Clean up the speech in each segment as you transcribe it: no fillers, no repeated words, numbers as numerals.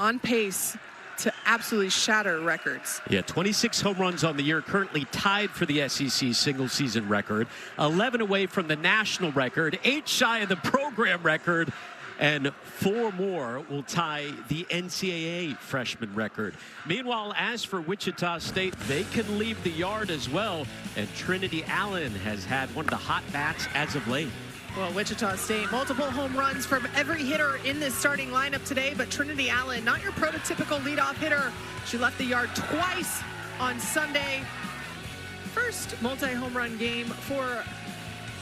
on pace to absolutely shatter records. Yeah, 26 home runs on the year, currently tied for the SEC single-season record, 11 away from the national record, 8 shy of the program record, and 4 more will tie the NCAA freshman record. Meanwhile, as for Wichita State, they can leave the yard as well, and Trinity Allen has had one of the hot bats as of late. Well, Wichita State, multiple home runs from every hitter in this starting lineup today, but Trinity Allen, not your prototypical leadoff hitter. She left the yard twice on Sunday. First multi-home run game for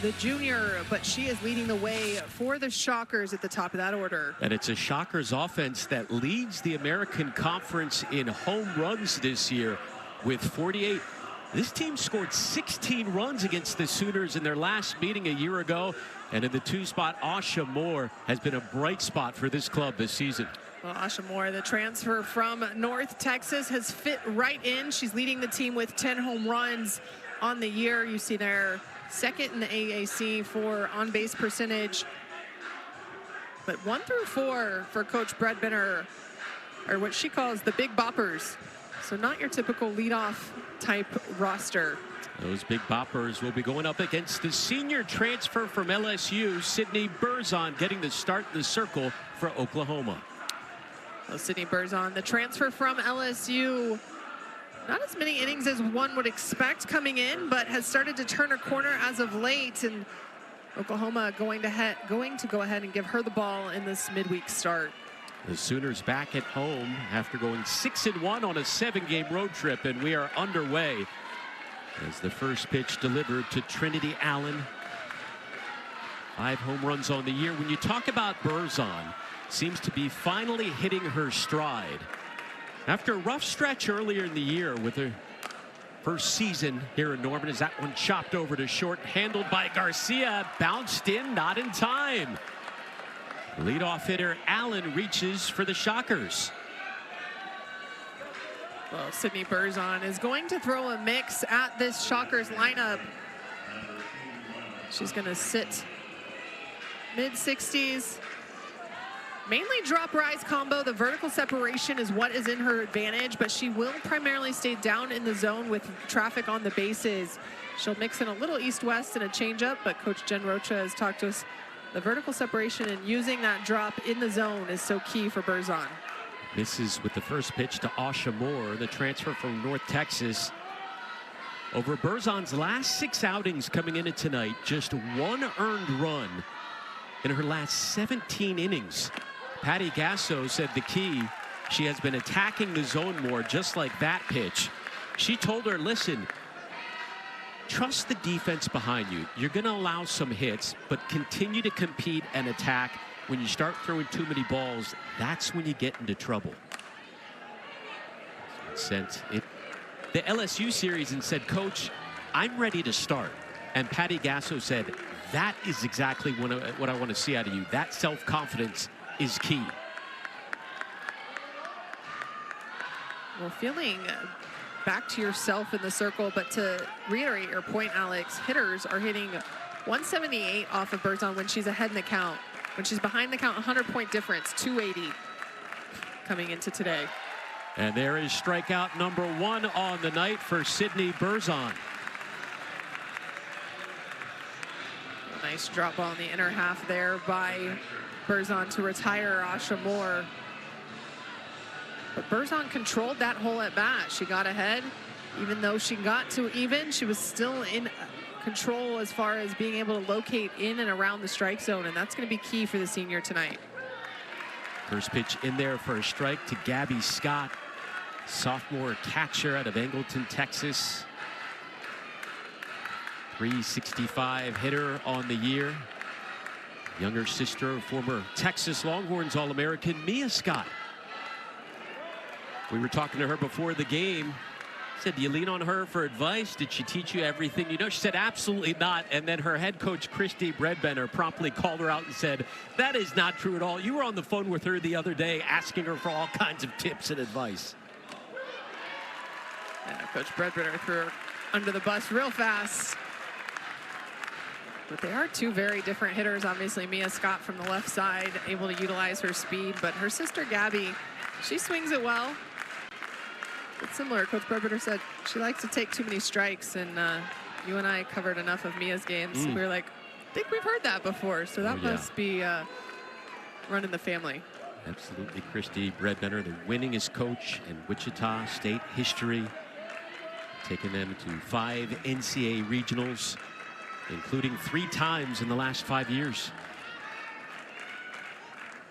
the junior, but she is leading the way for the Shockers at the top of that order. And it's a Shockers offense that leads the American Conference in home runs this year with 48. This team scored 16 runs against the Sooners in their last meeting a year ago. And in the 2 spot, Asha Moore has been a bright spot for this club this season. Well, Asha Moore, the transfer from North Texas, has fit right in. She's leading the team with 10 home runs on the year. You see there, second in the AAC for on-base percentage. But 1 through 4 for Coach Bredbender are what she calls the big boppers. So not your typical leadoff type roster. Those big boppers will be going up against the senior transfer from LSU, Sydney Berzon, getting the start in the circle for Oklahoma. Well, Sydney Berzon, the transfer from LSU, not as many innings as one would expect coming in, but has started to turn a corner as of late. And Oklahoma going to go ahead and give her the ball in this midweek start. The Sooners back at home after going 6-1 on a 7-game road trip, and we are underway as the first pitch delivered to Trinity Allen. 5 home runs on the year. When you talk about Berzon, seems to be finally hitting her stride. After a rough stretch earlier in the year with her first season here in Norman, as that one chopped over to short, handled by Garcia, bounced in, not in time. Leadoff hitter Allen reaches for the Shockers. Well, Sydney Berzon is going to throw a mix at this Shockers lineup. She's going to sit mid-60s. Mainly drop-rise combo. The vertical separation is what is in her advantage, but she will primarily stay down in the zone with traffic on the bases. She'll mix in a little east-west and a changeup, but Coach Jen Rocha has talked to us. The vertical separation and using that drop in the zone is so key for Berzon. Misses with the first pitch to Asha Moore, the transfer from North Texas. Over Berzon's last 6 outings coming into tonight, just 1 earned run in her last 17 innings. Patty Gasso said the key, she has been attacking the zone more, just like that pitch. She told her, listen, trust the defense behind you. You're going to allow some hits, but continue to compete and attack. When you start throwing too many balls, that's when you get into trouble. Sent it the LSU series and said, Coach, I'm ready to start. And Patty Gasso said, that is exactly what I want to see out of you. That self-confidence is key. Well, feeling back to yourself in the circle, but to reiterate your point, Alex, hitters are hitting 178 off of Berzon when she's ahead in the count. When she's behind the count, 100-point difference, 280 coming into today. And there is strikeout number 1 on the night for Sydney Berzon. A nice drop ball in the inner half there by Berzon to retire Asha Moore. But Berzon controlled that whole at bat. She got ahead. Even though she got to even, she was still in control as far as being able to locate in and around the strike zone, and that's going to be key for the senior tonight. First pitch in there for a strike to Gabby Scott, sophomore catcher out of Angleton, Texas. 365 hitter on the year. Younger sister of former Texas Longhorns All-American Mia Scott. We were talking to her before the game. Said, do you lean on her for advice? Did she teach you everything you know? She said, absolutely not. And then her head coach, Christy Bredbender, promptly called her out and said, that is not true at all. You were on the phone with her the other day asking her for all kinds of tips and advice. Yeah, Coach Bredbender threw her under the bus real fast. But they are 2 very different hitters. Obviously, Mia Scott from the left side, able to utilize her speed. But her sister, Gabby, She swings it well. It's similar. Coach Breadbinner said she likes to take too many strikes, and you and I covered enough of Mia's games. We were like, I think we've heard that before, so that must be running the family. Absolutely. Christy Breadbinner, the winningest coach in Wichita State history, taking them to 5 NCAA regionals, including 3 times in the last 5 years.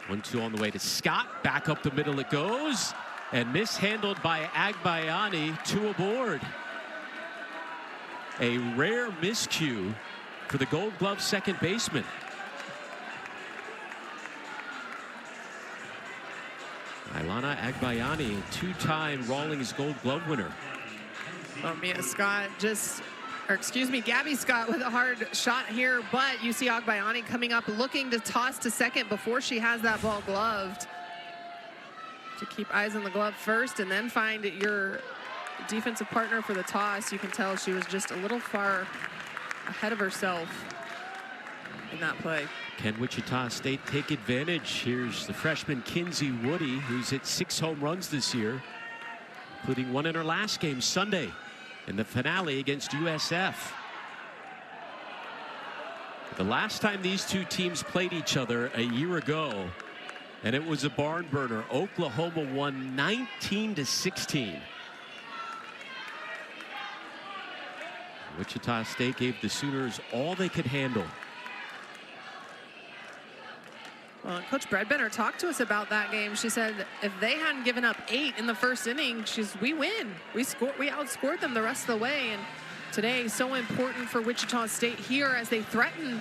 1-2 on the way to Scott. Back up the middle it goes, and mishandled by Agbayani. 2 aboard. A rare miscue for the Gold Glove second baseman. Ilana Agbayani, 2-time Rawlings Gold Glove winner. Oh, Mia Scott Gabby Scott with a hard shot here, but you see Agbayani coming up looking to toss to second before she has that ball gloved. To keep eyes on the glove first and then find your defensive partner for the toss. You can tell she was just a little far ahead of herself in that play. Can Wichita State take advantage? Here's the freshman Kinsey Woody, who's hit 6 home runs this year, including 1 in her last game Sunday in the finale against USF. The last time these two teams played each other a year ago, and it was a barn burner. Oklahoma won 19-16. Wichita State gave the Sooners all they could handle. Well, Coach Breadbinner talked to us about that game. She said if they hadn't given up 8 in the first inning, we win. We outscored them the rest of the way. And today, so important for Wichita State here as they threaten.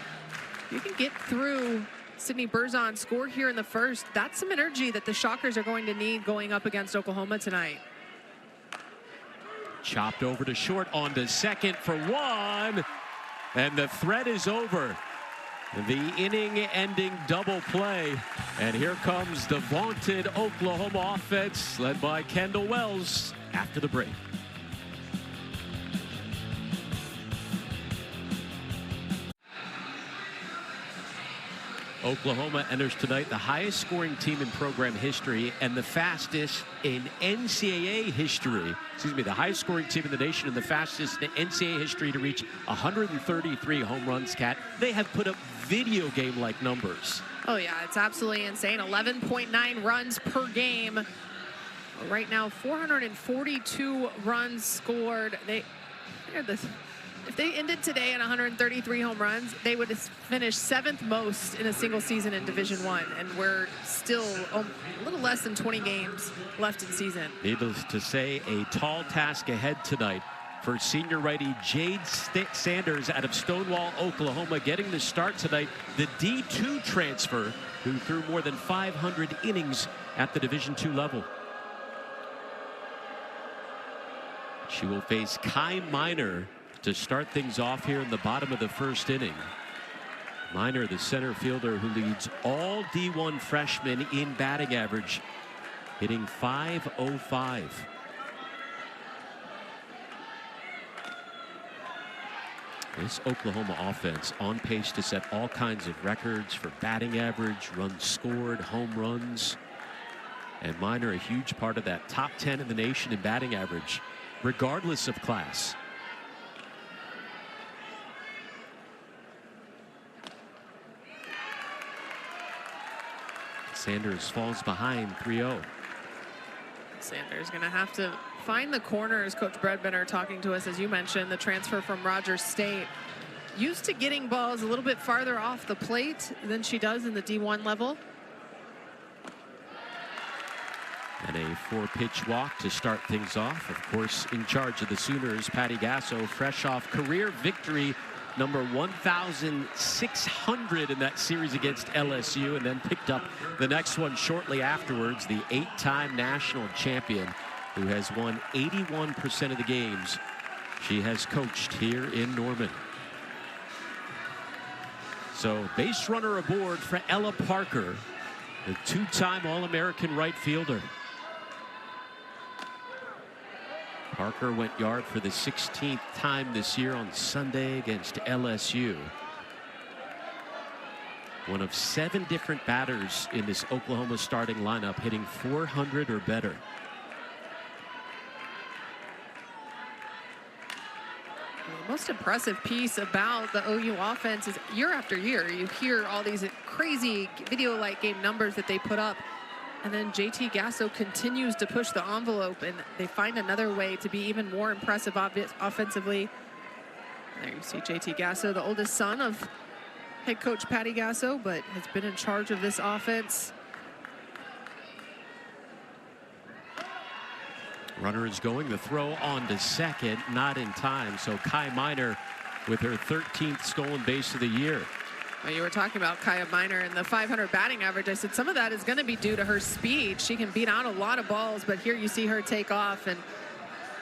You can get through Sydney Berzon, score here in the first. That's some energy that the Shockers are going to need going up against Oklahoma tonight. Chopped over to short, on to second for 1. And the threat is over. The inning-ending double play, and here comes the vaunted Oklahoma offense led by Kendall Wells after the break. Oklahoma enters tonight the highest scoring team in program history and the fastest in NCAA history. Excuse me, the highest scoring team in the nation and the fastest in NCAA history to reach 133 home runs, Kat. They have put up video game-like numbers. Oh, yeah, it's absolutely insane. 11.9 runs per game. Right now, 442 runs scored. If they ended today at 133 home runs, they would finish 7th most in a single season in Division I, and we're still a little less than 20 games left in season. Needless to say, a tall task ahead tonight for senior righty Jade Sanders out of Stonewall, Oklahoma, getting the start tonight. The D2 transfer who threw more than 500 innings at the Division II level. She will face Kai Minor to start things off here in the bottom of the first inning. Minor, the center fielder who leads all D1 freshmen in batting average, hitting .505. This Oklahoma offense on pace to set all kinds of records for batting average, runs scored, home runs. And Minor, a huge part of that top 10 in the nation in batting average, regardless of class. Sanders falls behind 3-0. Sanders going to have to find the corners. Coach Breadbinner talking to us, as you mentioned, the transfer from Rogers State. Used to getting balls a little bit farther off the plate than she does in the D1 level. And a 4-pitch walk to start things off. Of course, in charge of the Sooners, Patty Gasso, fresh off career victory number 1,600 in that series against LSU, and then picked up the next one shortly afterwards. The 8-time national champion who has won 81% of the games she has coached here in Norman. So base runner aboard for Ella Parker, the 2-time All-American right fielder. Parker went yard for the 16th time this year on Sunday against LSU. One of 7 different batters in this Oklahoma starting lineup hitting 400 or better. The most impressive piece about the OU offense is year after year, you hear all these crazy video-like game numbers that they put up. And then JT Gasso continues to push the envelope, and they find another way to be even more impressive offensively. There you see JT Gasso, the oldest son of head coach Patty Gasso, but has been in charge of this offense. Runner is going. The throw on to second, not in time. So Kai Minor with her 13th stolen base of the year. Well, you were talking about Kaya Minor and the 500 batting average. I said some of that is going to be due to her speed. She can beat out a lot of balls, but here you see her take off, and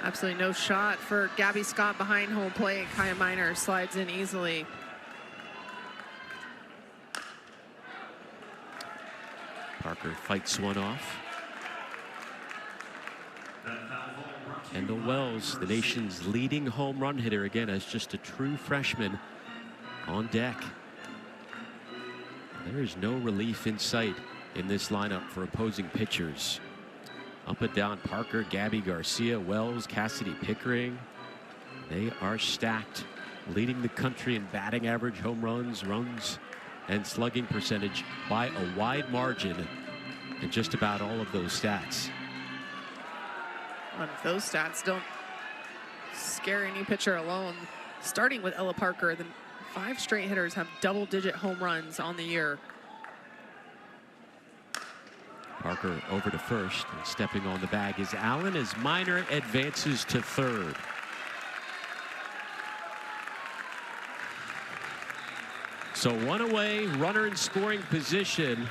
absolutely no shot for Gabby Scott behind home plate. Kaya Minor slides in easily. Parker fights one off. Kendall Wells, the nation's leading home run hitter, again as just a true freshman, on deck. There is no relief in sight in this lineup for opposing pitchers. Up and down, Parker, Gabby Garcia, Wells, Cassidy Pickering. They are stacked, leading the country in batting average, home runs, runs, and slugging percentage by a wide margin in just about all of those stats. Well, if those stats don't scare any pitcher alone, starting with Ella Parker, the 5 straight hitters have double-digit home runs on the year. Parker over to first, and stepping on the bag is Allen as Minor advances to third. So one away, runner in scoring position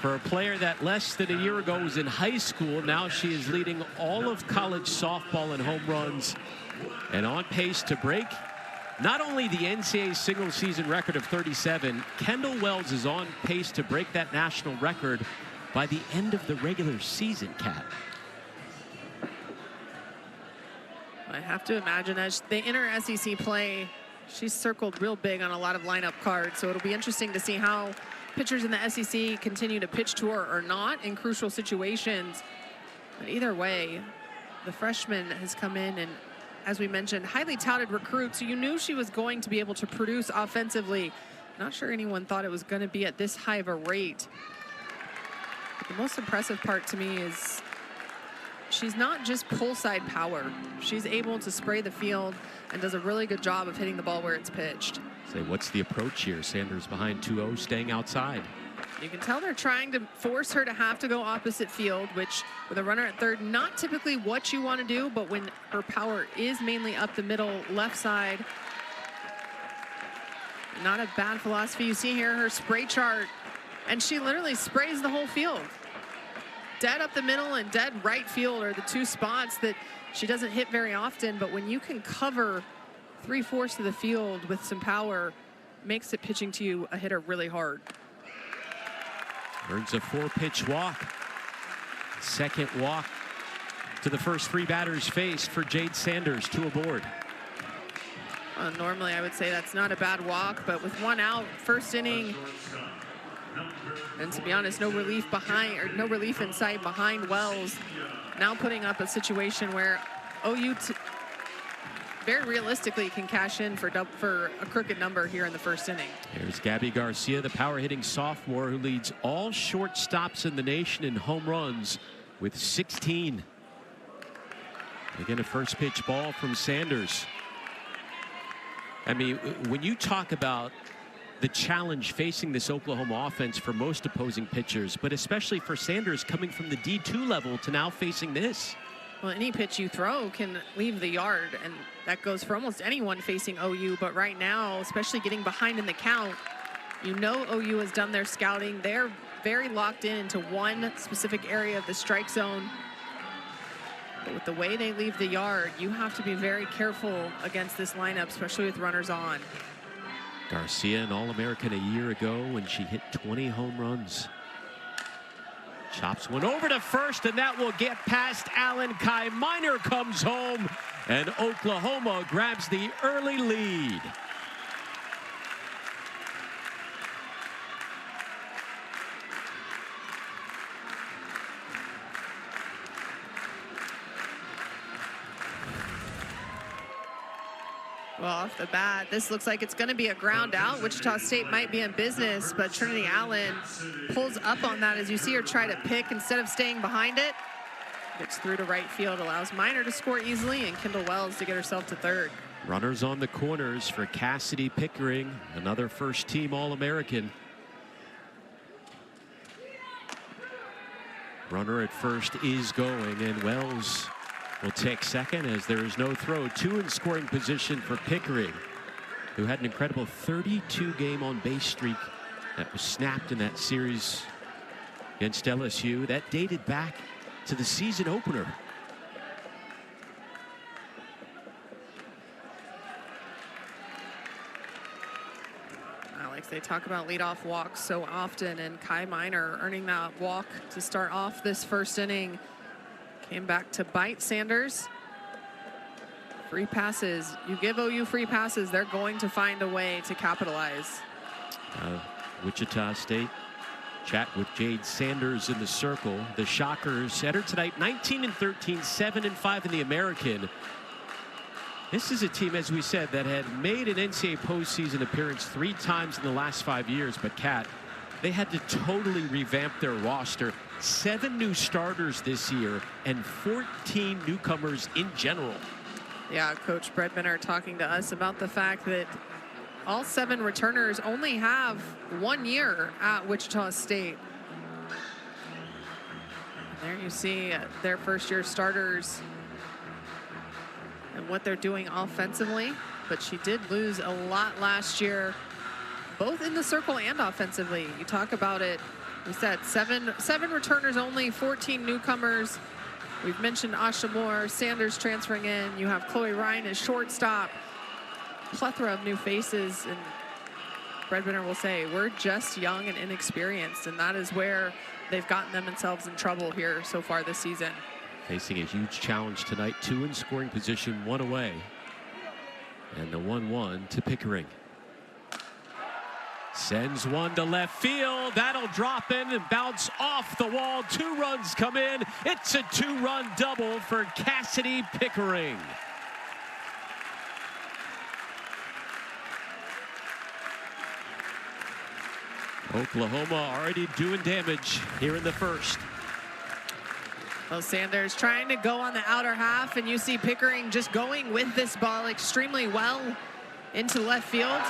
for a player that less than a year ago was in high school. Now she is leading all of college softball in home runs and on pace to break not only the NCAA single season record of 37, Kendall Wells is on pace to break that national record by the end of the regular season, Kat. I have to imagine as they enter SEC play, she's circled real big on a lot of lineup cards, so it'll be interesting to see how pitchers in the SEC continue to pitch to her or not in crucial situations. But either way, the freshman has come in and, as we mentioned, highly touted recruit, so you knew she was going to be able to produce offensively. Not sure anyone thought it was going to be at this high of a rate. But the most impressive part to me is she's not just pull side power. She's able to spray the field and does a really good job of hitting the ball where it's pitched. Say, what's the approach here? Sanders behind 2-0, staying outside. You can tell they're trying to force her to have to go opposite field, which with a runner at third, not typically what you want to do, but when her power is mainly up the middle left side, not a bad philosophy. You see here her spray chart, and she literally sprays the whole field. Dead up the middle and dead right field are the 2 spots that she doesn't hit very often, but when you can cover 3/4 of the field with some power, makes it pitching to you a hitter really hard. Earns a 4-pitch walk. Second walk to the first 3 batters faced for Jade Sanders, 2 aboard. Normally I would say that's not a bad walk, but with 1 out, first inning, and to be honest, no relief behind, or no relief in sight behind Wells, now putting up a situation where OU very realistically can cash in for a crooked number here in the first inning. Here's Gabby Garcia, the power hitting sophomore who leads all shortstops in the nation in home runs with 16. Again, a first pitch ball from Sanders. I mean, when you talk about the challenge facing this Oklahoma offense for most opposing pitchers, but especially for Sanders coming from the D2 level to now facing this. Well, any pitch you throw can leave the yard, and that goes for almost anyone facing OU. But right now, especially getting behind in the count, you know OU has done their scouting. They're very locked into one specific area of the strike zone. But with the way they leave the yard, you have to be very careful against this lineup, especially with runners on. Garcia, an All-American a year ago when she hit 20 home runs. Chops one over to first, and that will get past Allen. Kai Minor comes home, and Oklahoma grabs the early lead. Well, off the bat, this looks like it's going to be a ground out. Wichita State might be in business, but Trinity Allen pulls up on that as you see her try to pick instead of staying behind it. Gets through to right field, allows Minor to score easily, and Kendall Wells to get herself to third. Runners on the corners for Cassidy Pickering, another first-team All-American. Runner at first is going, and Wells will take second as there is no throw. Two in scoring position for Pickering, who had an incredible 32-game on-base streak that was snapped in that series against LSU. That dated back to the season opener. Alex, they talk about leadoff walks so often, and Kai Minor earning that walk to start off this first inning. Came back to bite Sanders. Free passes. You give OU free passes, they're going to find a way to capitalize. Wichita State chat with Jade Sanders in the circle. The Shockers entered tonight 19-13, 7-5 in the American. This is a team, as we said, that had made an NCAA postseason appearance 3 times in the last 5 years. But Kat, they had to totally revamp their roster. 7 new starters this year and 14 newcomers in general. Yeah, Coach Bredbender talking to us about the fact that all 7 returners only have 1 year at Wichita State. There you see their first-year starters and what they're doing offensively. But she did lose a lot last year, both in the circle and offensively. You talk about it. We said seven returners only, 14 newcomers. We've mentioned Asha Moore, Sanders transferring in. You have Chloe Ryan as shortstop. Plethora of new faces, and Bredbender will say we're just young and inexperienced, and that is where they've gotten themselves in trouble here so far this season. Facing a huge challenge tonight, 2 in scoring position, 1 away, and the 1-1 to Pickering. Sends one to left field. That'll drop in and bounce off the wall. 2 runs come in. It's a 2-run double for Cassidy Pickering. Oklahoma already doing damage here in the first. Well, Sanders trying to go on the outer half, and you see Pickering just going with this ball extremely well into left field.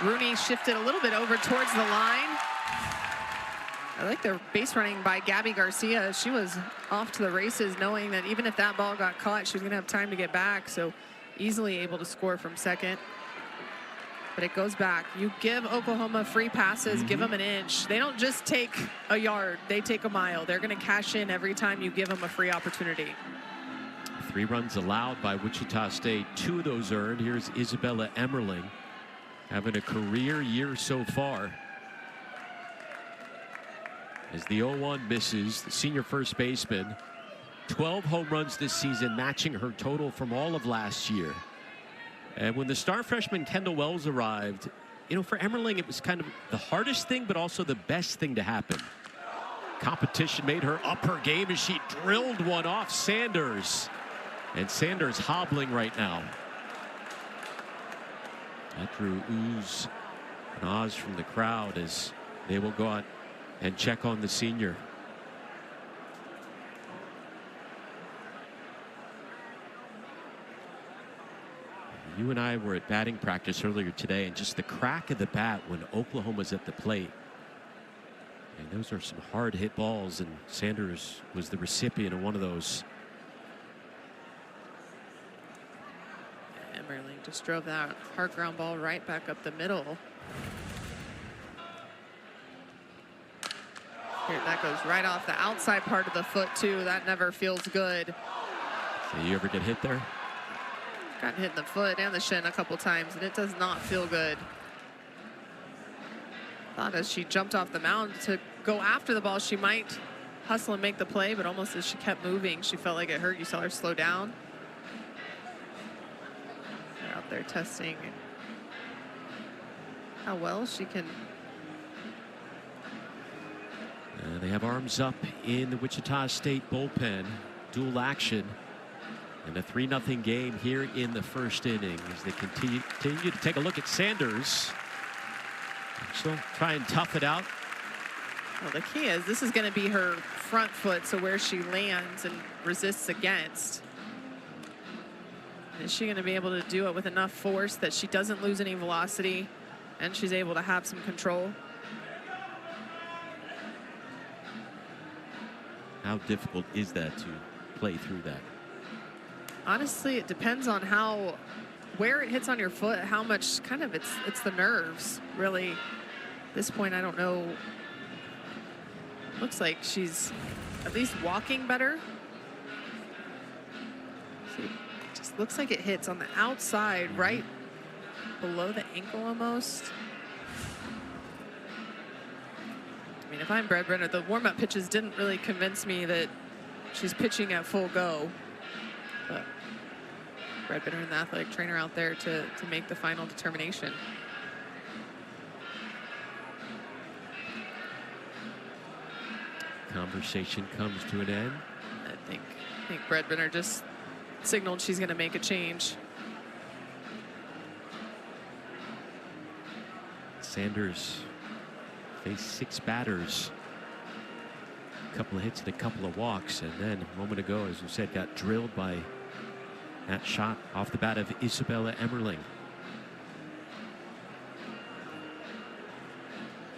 Rooney shifted a little bit over towards the line. I like the base running by Gabby Garcia. She was off to the races, knowing that even if that ball got caught, she was going to have time to get back. So easily able to score from second. But it goes back. You give Oklahoma free passes, give them an inch. They don't just take a yard, they take a mile. They're going to cash in every time you give them a free opportunity. 3 runs allowed by Wichita State, 2 of those earned. Here's Isabella Emmerling, having a career year so far. As the 0-1 misses, the senior first baseman, 12 home runs this season, matching her total from all of last year. And when the star freshman Kendall Wells arrived, you know, for Emmerling, it was kind of the hardest thing, but also the best thing to happen. Competition made her up her game as she drilled one off Sanders. And Sanders hobbling right now. That drew oohs and ahs from the crowd as they will go out and check on the senior. You and I were at batting practice earlier today, and just the crack of the bat when Oklahoma's at the plate. And those are some hard hit balls, and Sanders was the recipient of one of those. Emmerling just drove that hard ground ball right back up the middle. Here, that goes right off the outside part of the foot too. That never feels good. So you ever get hit there? Gotten hit in the foot and the shin a couple times, and it does not feel good. Thought as she jumped off the mound to go after the ball, she might hustle and make the play, but almost as she kept moving, she felt like it hurt. You saw her slow down. They're out there testing how well she can. They have arms up in the Wichita State bullpen. Dual action. And a 3-0 game here in the first inning as they continue to take a look at Sanders. She'll try and tough it out. Well, the key is this is going to be her front foot, so where she lands and resists against. Is she going to be able to do it with enough force that she doesn't lose any velocity and she's able to have some control? How difficult is that to play through that? Honestly, it depends on where it hits on your foot, how much kind of it's the nerves, really. At this point, I don't know. Looks like she's at least walking better. See, just looks like it hits on the outside, right below the ankle almost. I mean, if I'm Brad Brenner, the warm-up pitches didn't really convince me that she's pitching at full go. But Brad Brenner and the athletic trainer out there to make the final determination. Conversation comes to an end. I think Brad Brenner just signaled she's going to make a change. Sanders faced 6 batters. A couple of hits and a couple of walks, and then a moment ago, as you said, got drilled by that shot off the bat of Isabella Emmerling.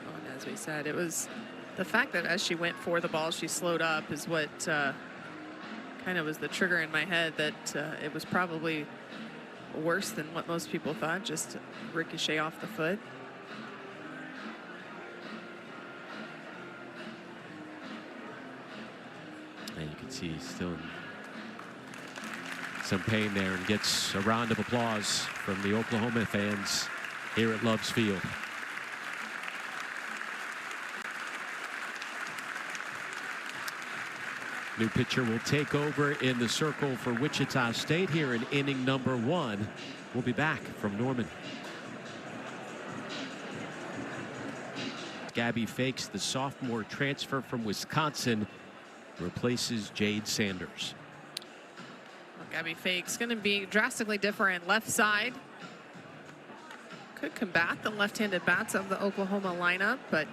And as we said, it was the fact that as she went for the ball, she slowed up is what kind of was the trigger in my head that it was probably worse than what most people thought, just ricochet off the foot. And you can see he's still in some pain there and gets a round of applause from the Oklahoma fans here at Love's Field. New pitcher will take over in the circle for Wichita State here in inning number 1. We'll be back from Norman. Gabby Fakes, the sophomore transfer from Wisconsin, replaces Jade Sanders. Well, Gabby Fakes going to be drastically different. Left side. Could combat the left-handed bats of the Oklahoma lineup, but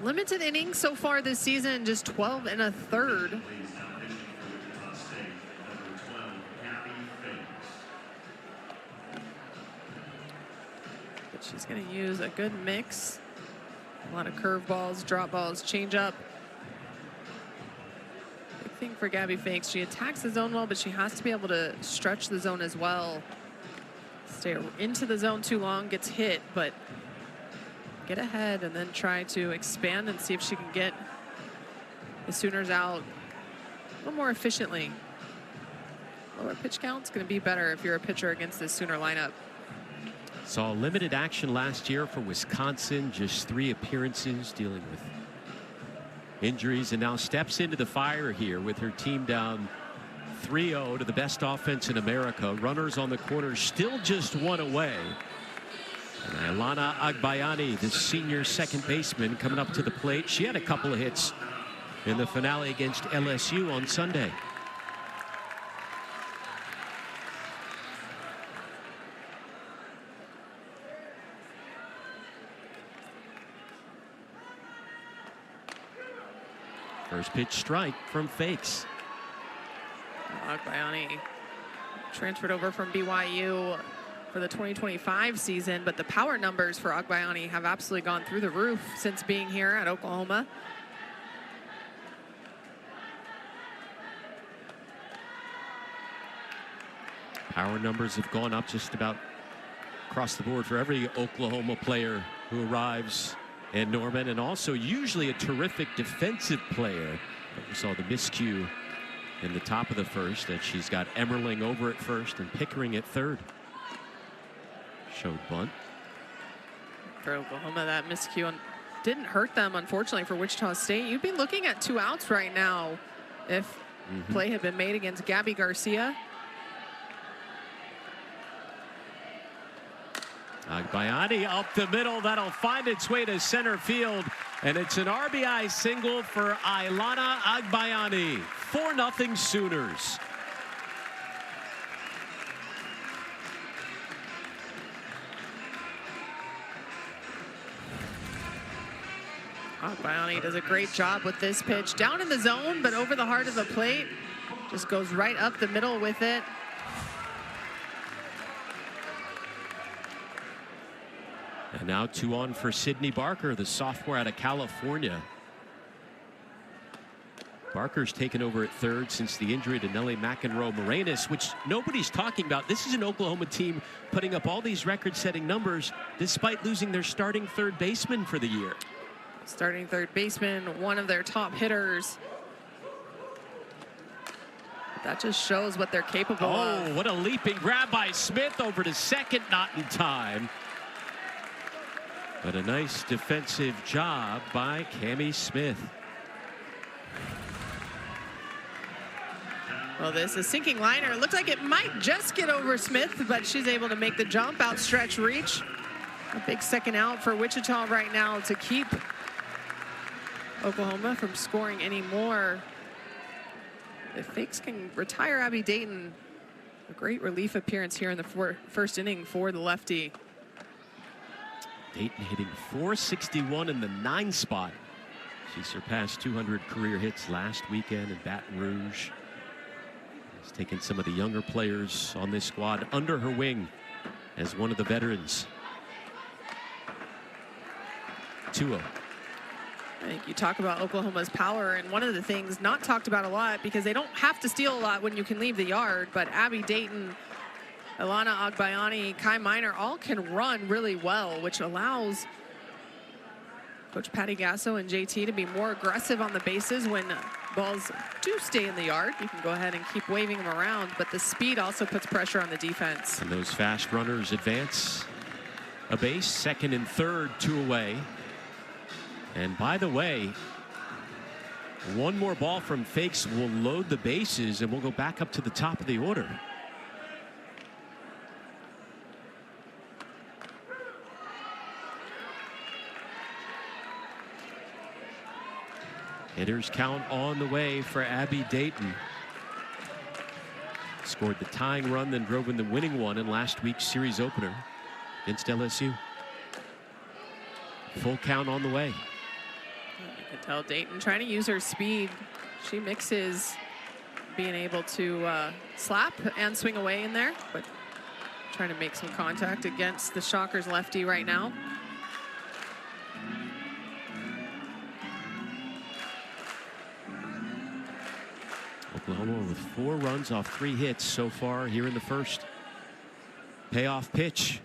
limited innings so far this season, just 12 1/3. But she's going to use a good mix. A lot of curveballs, drop balls, change up. Big thing for Gabby Fakes, she attacks the zone well, but she has to be able to stretch the zone as well. Stay into the zone too long, gets hit, but get ahead and then try to expand and see if she can get the Sooners out a little more efficiently. Lower pitch count's going to be better if you're a pitcher against this Sooner lineup. Saw limited action last year for Wisconsin, just 3 appearances, dealing with injuries, and now steps into the fire here with her team down 3-0 to the best offense in America. Runners on the corner, still just 1 away. And Ilana Agbayani, the senior second baseman, coming up to the plate. She had a couple of hits in the finale against LSU on Sunday. First pitch strike from Fakes. Agbayani transferred over from BYU for the 2025 season, but the power numbers for Agbayani have absolutely gone through the roof since being here at Oklahoma. Power numbers have gone up just about across the board for every Oklahoma player who arrives in Norman, and also usually a terrific defensive player. But we saw the miscue in the top of the first, that she's got Emmerling over at first and Pickering at third. Showed bunt. For Oklahoma, that miscue didn't hurt them, unfortunately, for Wichita State. You'd be looking at 2 outs right now if play had been made against Gabby Garcia. Agbayani up the middle. That'll find its way to center field. And it's an RBI single for Ilana Agbayani. 4-0 Sooners. Agbayani does a great job with this pitch. Down in the zone, but over the heart of the plate. Just goes right up the middle with it. And now 2 on for Sydney Barker, the sophomore out of California. Barker's taken over at third since the injury to Nelly McEnroe-Morenas, which nobody's talking about. This is an Oklahoma team putting up all these record-setting numbers despite losing their starting third baseman for the year. Starting third baseman, one of their top hitters. That just shows what they're capable of. Oh, what a leaping grab by Smith over to second, not in time. But a nice defensive job by Cammie Smith. Well, this is sinking liner. It looked like it might just get over Smith, but she's able to make the jump, outstretch reach. A big second out for Wichita right now to keep Oklahoma from scoring any more. If Fakes can retire Abby Dayton, a great relief appearance here in the first inning for the lefty. Dayton hitting .461 in the 9 spot. She surpassed 200 career hits last weekend in Baton Rouge. She's taken some of the younger players on this squad under her wing as one of the veterans. 2-0. I think you talk about Oklahoma's power, and one of the things not talked about a lot, because they don't have to steal a lot when you can leave the yard, but Abby Dayton, Ilana Agbayani, Kai Miner all can run really well, which allows Coach Patty Gasso and JT to be more aggressive on the bases when balls do stay in the yard. You can go ahead and keep waving them around, but the speed also puts pressure on the defense. And those fast runners advance a base, second and third, 2 away. And by the way, one more ball from Fakes will load the bases, and we'll go back up to the top of the order. Hitters count on the way for Abby Dayton. Scored the tying run, then drove in the winning one in last week's series opener against LSU. Full count on the way. You can tell Dayton trying to use her speed. She mixes being able to slap and swing away in there, but trying to make some contact against the Shockers lefty right now. Oklahoma with 4 runs off 3 hits so far here in the first. Payoff pitch.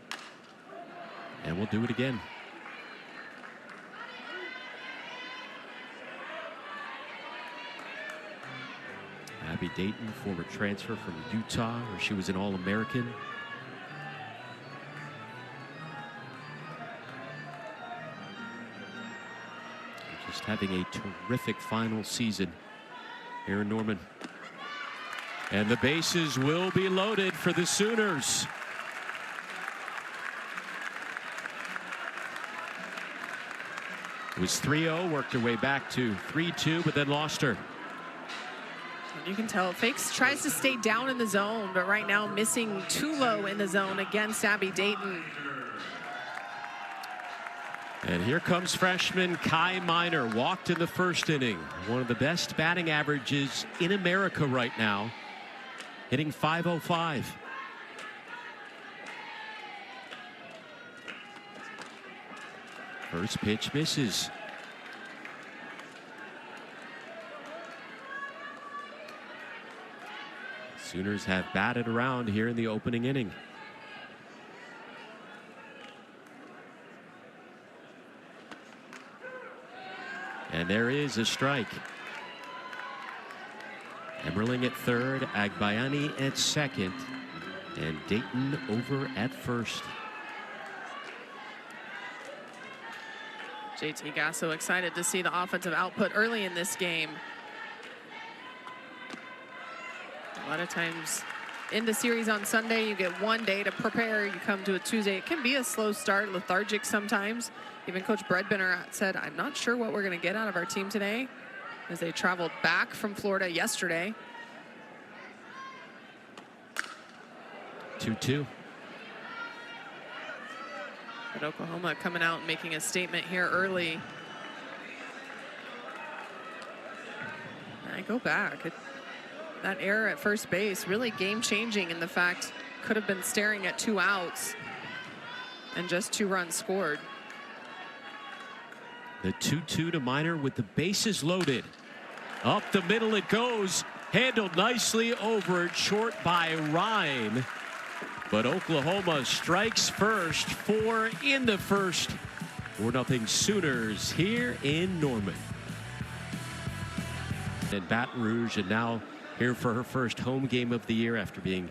And we'll do it again. Abby Dayton, former transfer from Utah, where she was an All-American. Just having a terrific final season here in Norman. And the bases will be loaded for the Sooners. It was 3-0, worked her way back to 3-2, but then lost her. You can tell Fakes tries to stay down in the zone, but right now missing too low in the zone against Abby Dayton. And here comes freshman Kai Miner, walked in the first inning. One of the best batting averages in America right now, hitting .505. First pitch misses. Sooners have batted around here in the opening inning. And there is a strike. Emmerling at third, Agbayani at second, and Dayton over at first. JT Gasso excited to see the offensive output early in this game. A lot of times in the series on Sunday, you get one day to prepare. You come to a Tuesday. It can be a slow start, lethargic sometimes. Even Coach Bredbender said, I'm not sure what we're going to get out of our team today, as they traveled back from Florida yesterday. 2-2. But Oklahoma coming out and making a statement here early. I go back. That error at first base really game-changing in the fact could have been staring at 2 outs and just 2 runs scored. The 2-2 to Minor with the bases loaded. Up the middle it goes. Handled nicely over short by Ryan. But Oklahoma strikes first. 4 in the first. 4-0 Sooners here in Norman. In Baton Rouge, and now here for her first home game of the year after being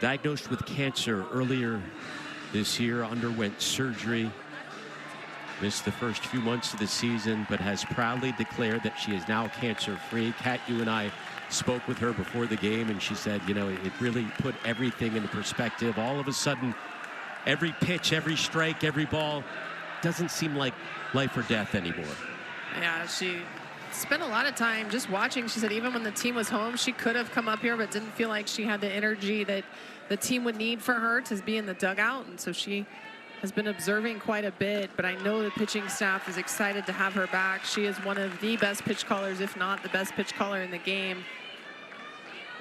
diagnosed with cancer earlier this year. Underwent surgery. Missed the first few months of the season, but has proudly declared that she is now cancer-free. Kat, you and I spoke with her before the game, and she said, you know, it really put everything into perspective. All of a sudden, every pitch, every strike, every ball doesn't seem like life or death anymore. Yeah, she spent a lot of time just watching. She said even when the team was home, she could have come up here, but didn't feel like she had the energy that the team would need for her to be in the dugout. And so she has been observing quite a bit, but I know the pitching staff is excited to have her back. She is one of the best pitch callers, if not the best pitch caller in the game.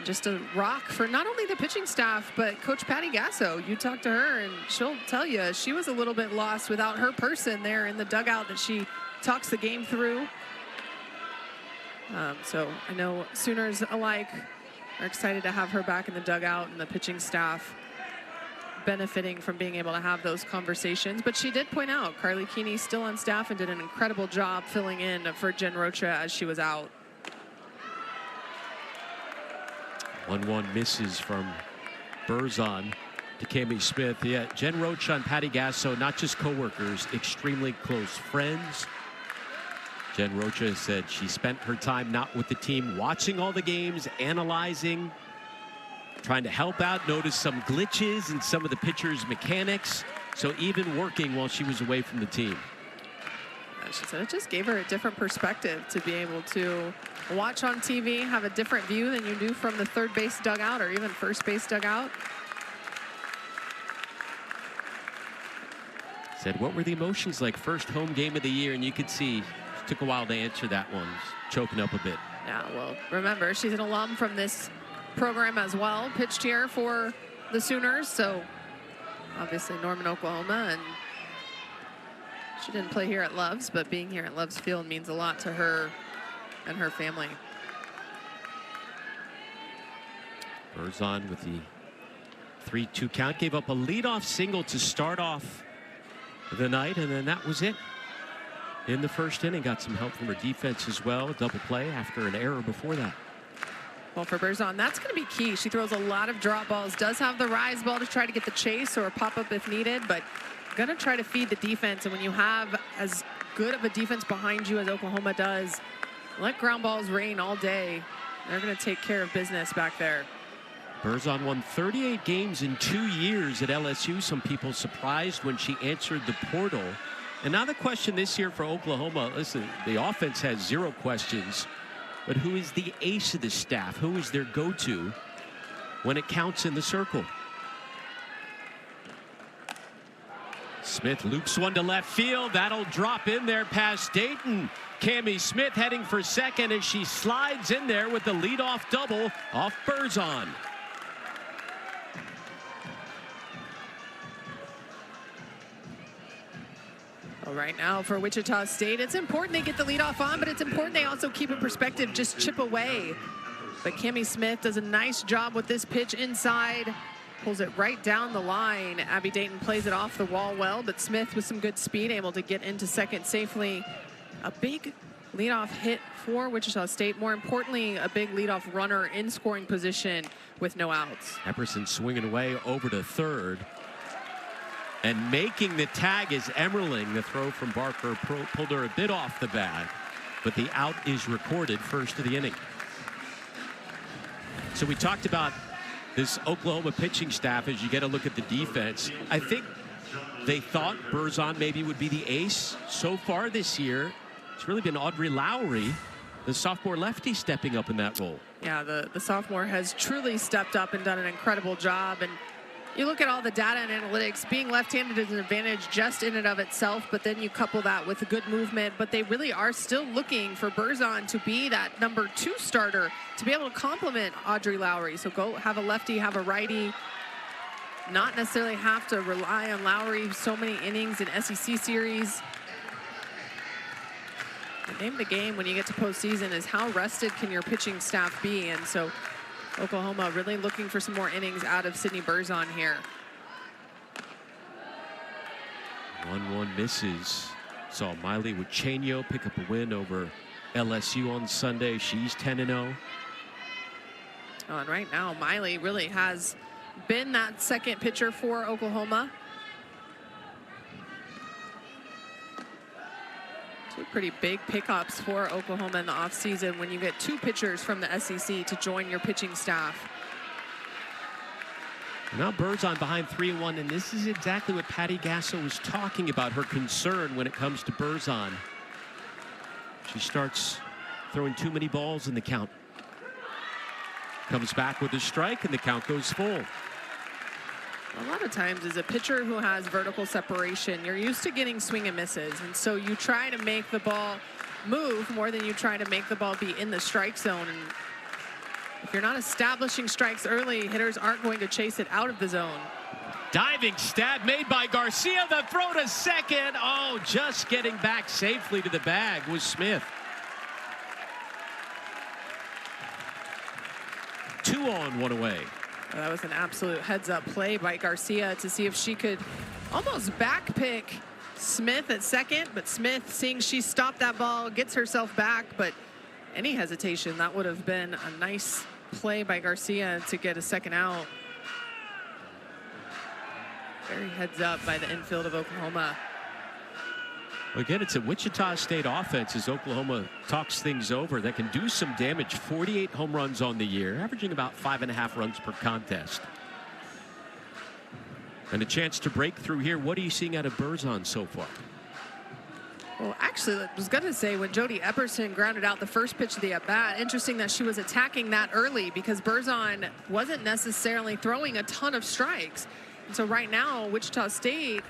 Just a rock for not only the pitching staff, but Coach Patty Gasso. You talk to her and she'll tell you she was a little bit lost without her person there in the dugout that she talks the game through. So I know Sooners alike are excited to have her back in the dugout, and the pitching staff benefiting from being able to have those conversations. But she did point out Carly Keeney still on staff and did an incredible job filling in for Jen Rocha as she was out. 1-1 misses from Berzon to Cami Smith. Yeah, Jen Rocha and Patty Gasso, not just co-workers, extremely close friends. Jen Rocha said she spent her time not with the team, watching all the games, analyzing, trying to help out, notice some glitches in some of the pitchers' mechanics. So even working while she was away from the team. She said it just gave her a different perspective to be able to watch on TV, have a different view than you do from the third base dugout or even first base dugout. Said, what were the emotions like first home game of the year? And you could see it took a while to answer that one, choking up a bit. Yeah, well, remember, she's an alum from this program as well, pitched here for the Sooners, so obviously Norman, Oklahoma, and she didn't play here at Loves, but being here at Loves Field means a lot to her and her family. Berzon with the 3-2 count, gave up a leadoff single to start off the night, and then that was it in the first inning. Got some help from her defense as well. Double play after an error before that. Well, for Berzon, that's going to be key. She throws a lot of drop balls, does have the rise ball to try to get the chase or a pop-up if needed, but going to try to feed the defense. And when you have as good of a defense behind you as Oklahoma does, let ground balls rain all day. They're going to take care of business back there. Berzon won 38 games in 2 years at LSU. Some people surprised when she answered the portal. And now the question this year for Oklahoma, listen, the offense has 0 questions, but who is the ace of the staff? Who is their go-to when it counts in the circle? Smith loops one to left field. That'll drop in there past Dayton. Cami Smith heading for second as she slides in there with the leadoff double off Berzon. Well, right now for Wichita State, it's important they get the leadoff on, but it's important they also keep in perspective, just chip away. But Cami Smith does a nice job with this pitch inside. Pulls it right down the line. Abby Dayton plays it off the wall well, but Smith with some good speed able to get into second safely. A big leadoff hit for Wichita State. More importantly, a big leadoff runner in scoring position with no outs. Epperson swinging away over to third. And making the tag is Emmerling. The throw from Barker pulled her a bit off the bat, but the out is recorded first of the inning. So we talked about this Oklahoma pitching staff as you get a look at the defense. I think they thought Berzon maybe would be the ace. So far this year, it's really been Audrey Lowry, the sophomore lefty, stepping up in that role. Yeah, the sophomore has truly stepped up and done an incredible job. And You look at all the data and analytics, being left-handed is an advantage just in and of itself, but then you couple that with a good movement. But they really are still looking for Berzon to be that number 2 starter, to be able to complement Audrey Lowry. So go have a lefty, have a righty, not necessarily have to rely on Lowry so many innings in SEC series. The name of the game when you get to postseason is how rested can your pitching staff be, and so Oklahoma really looking for some more innings out of Sydney Berzon here. 1-1 misses. Saw Miley Uchenio pick up a win over LSU on Sunday. She's 10-0. Oh, and right now, Miley really has been that second pitcher for Oklahoma. Two pretty big pickups for Oklahoma in the offseason when you get 2 pitchers from the SEC to join your pitching staff. Now Berzon behind 3-1, and this is exactly what Patty Gasso was talking about, her concern when it comes to Berzon. She starts throwing too many balls in the count. Comes back with a strike, and the count goes full. A lot of times as a pitcher who has vertical separation, you're used to getting swing and misses. And so you try to make the ball move more than you try to make the ball be in the strike zone. And if you're not establishing strikes early, hitters aren't going to chase it out of the zone. Diving stab made by Garcia. The throw to second. Oh, just getting back safely to the bag was Smith. 2 on, 1 away. Well, that was an absolute heads-up play by Garcia to see if she could almost backpick Smith at second, but Smith, seeing she stopped that ball, gets herself back, but any hesitation, that would have been a nice play by Garcia to get a second out. Very heads up by the infield of Oklahoma. Again, it's a Wichita State offense as Oklahoma talks things over that can do some damage. 48 home runs on the year, averaging about 5.5 runs per contest. And a chance to break through here. What are you seeing out of Berzon so far? Well, actually, I was going to say when Jody Epperson grounded out the first pitch of the at-bat, interesting that she was attacking that early because Berzon wasn't necessarily throwing a ton of strikes. And so right now, Wichita State,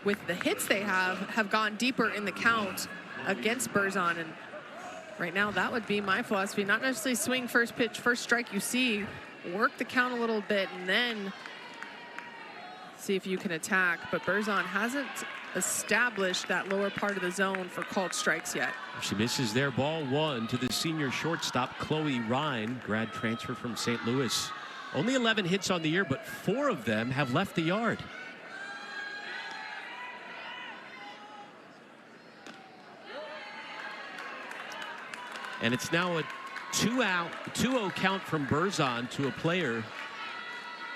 with the hits they have gone deeper in the count against Berzon. And right now, that would be my philosophy. Not necessarily swing first pitch, first strike you see, work the count a little bit, and then see if you can attack. But Berzon hasn't established that lower part of the zone for called strikes yet. She misses there, ball 1 to the senior shortstop, Chloe Ryan, grad transfer from St. Louis. Only 11 hits on the year, but 4 of them have left the yard. And it's now a 2-0 count from Berzon to a player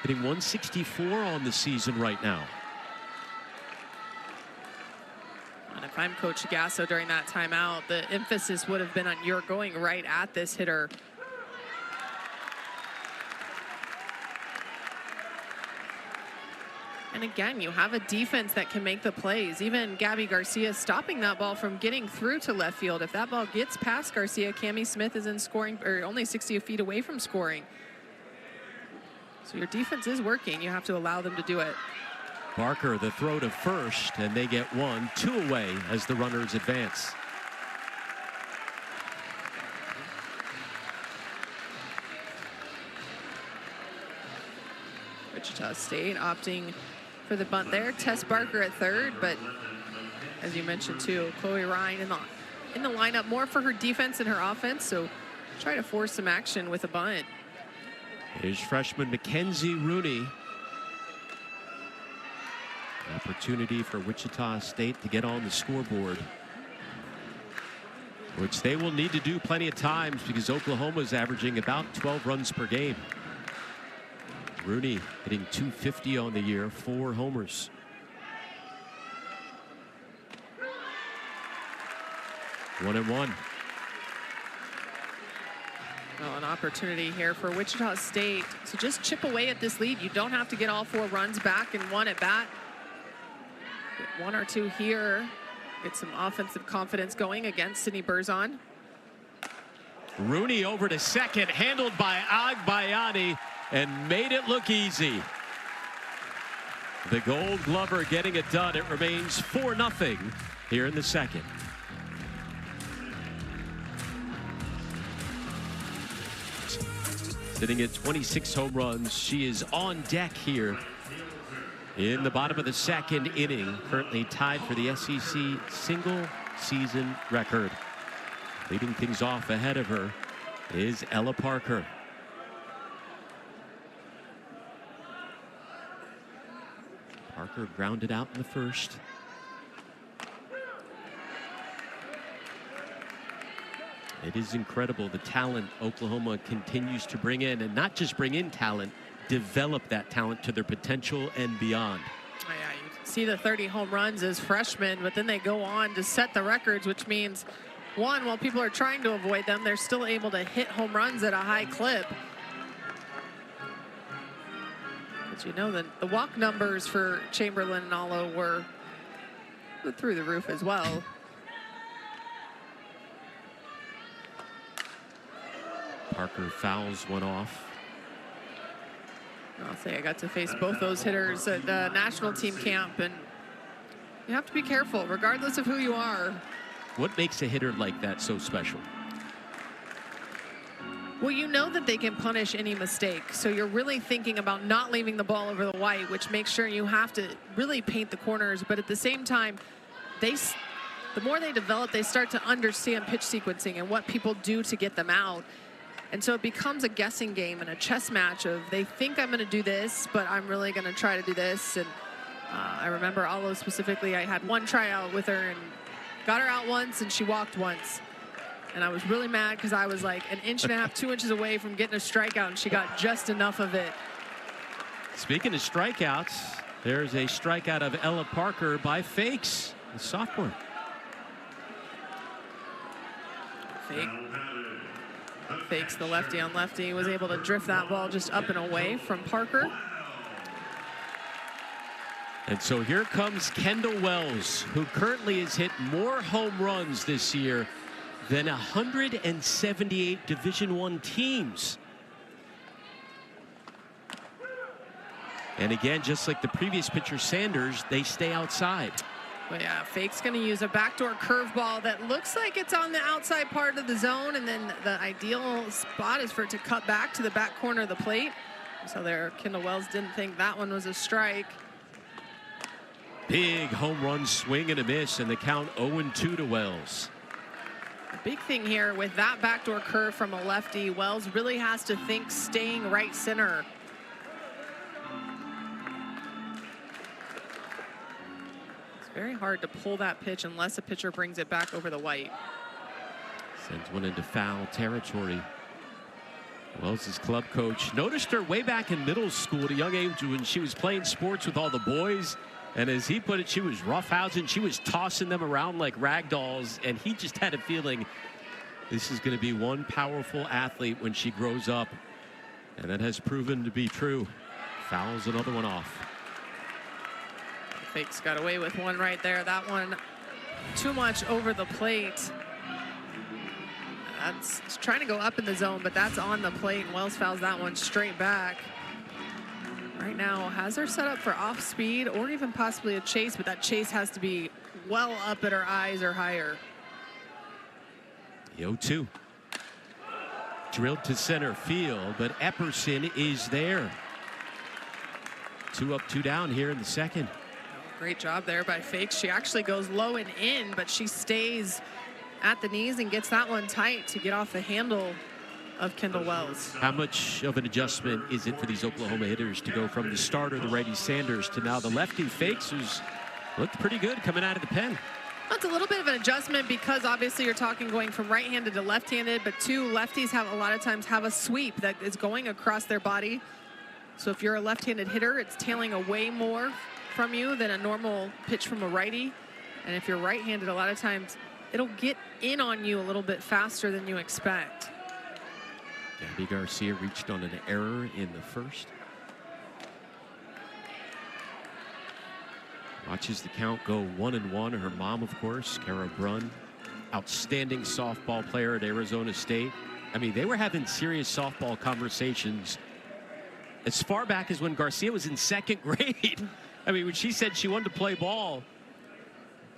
hitting 164 on the season right now. And if I'm Coach Gasso during that timeout, the emphasis would have been on you're going right at this hitter. And again, you have a defense that can make the plays. Even Gabby Garcia stopping that ball from getting through to left field. If that ball gets past Garcia, Cammie Smith is in scoring, or only 60 feet away from scoring. So your defense is working. You have to allow them to do it. Barker, the throw to first, and they get 1, 2 away as the runners advance. Wichita State opting for the bunt there. Tess Barker at third, but as you mentioned too, Chloe Ryan in the lineup more for her defense and her offense, so try to force some action with a bunt. Here's freshman Mackenzie Rooney. Opportunity for Wichita State to get on the scoreboard, which they will need to do plenty of times because Oklahoma is averaging about 12 runs per game. Rooney hitting .250 on the year, 4 homers. One and one. Well, an opportunity here for Wichita State to just chip away at this lead. You don't have to get all 4 runs back in one at bat. Get 1 or 2 here. Get some offensive confidence going against Sydney Berzon. Rooney over to second, handled by Agbayani, and made it look easy. The Gold Glover getting it done. It remains 4-0 here in the second. Sitting at 26 home runs. She is on deck here in the bottom of the second inning. Currently tied for the SEC single season record. Leading things off ahead of her is Ella Parker. Parker grounded out in the first. It is incredible the talent Oklahoma continues to bring in, and not just bring in talent, develop that talent to their potential and beyond. Oh, yeah, you see the 30 home runs as freshmen, but then they go on to set the records, which means, one, while people are trying to avoid them, they're still able to hit home runs at a high clip. But you know, the walk numbers for Chamberlain and Allo were through the roof as well. Parker fouls one off. I'll say I got to face both those hitters at the national team camp, and you have to be careful regardless of who you are. What makes a hitter like that so special? Well, you know that they can punish any mistake, so you're really thinking about not leaving the ball over the white, which makes sure you have to really paint the corners. But at the same time, the more they develop, they start to understand pitch sequencing and what people do to get them out. And so it becomes a guessing game and a chess match of, they think I'm going to do this, but I'm really going to try to do this. And I remember Allo specifically, I had one tryout with her and got her out once, and she walked once. And I was really mad because I was like 1.5 inches, 2 inches away from getting a strikeout, and she got just enough of it. Speaking of strikeouts, there's a strikeout of Ella Parker by Fakes, the sophomore. Fakes the lefty on lefty, was able to drift that ball just up and away from Parker. And so here comes Kendall Wells, who currently has hit more home runs this year than 178 Division I teams. And again, just like the previous pitcher Sanders, they stay outside. Well, yeah, Fake's going to use a backdoor curveball that looks like it's on the outside part of the zone, and then the ideal spot is for it to cut back to the back corner of the plate. So there, Kendall Wells didn't think that one was a strike. Big home run swing and a miss, and the count 0-2 to Wells. The big thing here with that backdoor curve from a lefty, Wells really has to think staying right center. Very hard to pull that pitch unless a pitcher brings it back over the white. Sends one into foul territory. Wells' club coach noticed her way back in middle school at a young age when she was playing sports with all the boys. And as he put it, she was roughhousing. She was tossing them around like rag dolls. And he just had a feeling this is going to be one powerful athlete when she grows up. And that has proven to be true. Fouls another one off. Fakes got away with one right there. That one too much over the plate. That's trying to go up in the zone, but that's on the plate, and Wells fouls that one straight back. Right now has her set up for off speed or even possibly a chase, but that chase has to be well up at her eyes or higher. The 0-2. Drilled to center field, but Epperson is there. 2 up, 2 down here in the second. Great job there by Fakes. She actually goes low and in, but she stays at the knees and gets that one tight to get off the handle of Kendall Wells. How much of an adjustment is it for these Oklahoma hitters to go from the starter, the righty Sanders, to now the lefty Fakes, who's looked pretty good coming out of the pen? That's a little bit of an adjustment because obviously you're talking going from right-handed to left-handed, but two lefties have a lot of times have a sweep that is going across their body. So if you're a left-handed hitter, it's tailing away more from you than a normal pitch from a righty. And if you're right-handed, a lot of times it'll get in on you a little bit faster than you expect. Gabby Garcia reached on an error in the first. Watches the count go 1-1. Her mom, of course, Kara Brunn, outstanding softball player at Arizona State. I mean, they were having serious softball conversations as far back as when Garcia was in second grade. I mean, when she said she wanted to play ball,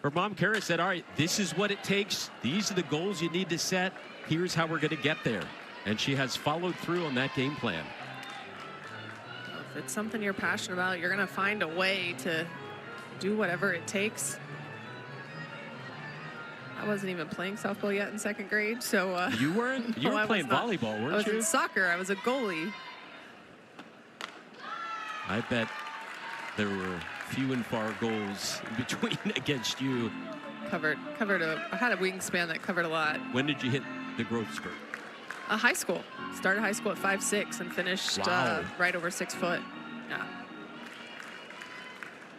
her mom, Kara, said, all right, this is what it takes. These are the goals you need to set. Here's how we're going to get there. And she has followed through on that game plan. If it's something you're passionate about, you're going to find a way to do whatever it takes. I wasn't even playing softball yet in second grade, so you weren't? You were playing volleyball, weren't you? I was in soccer. I was a goalie. I bet there were few and far goals in between against you. I had a wingspan that covered a lot. When did you hit the growth spurt? High school. Started high school at 5'6" and finished right over 6 foot. Yeah. A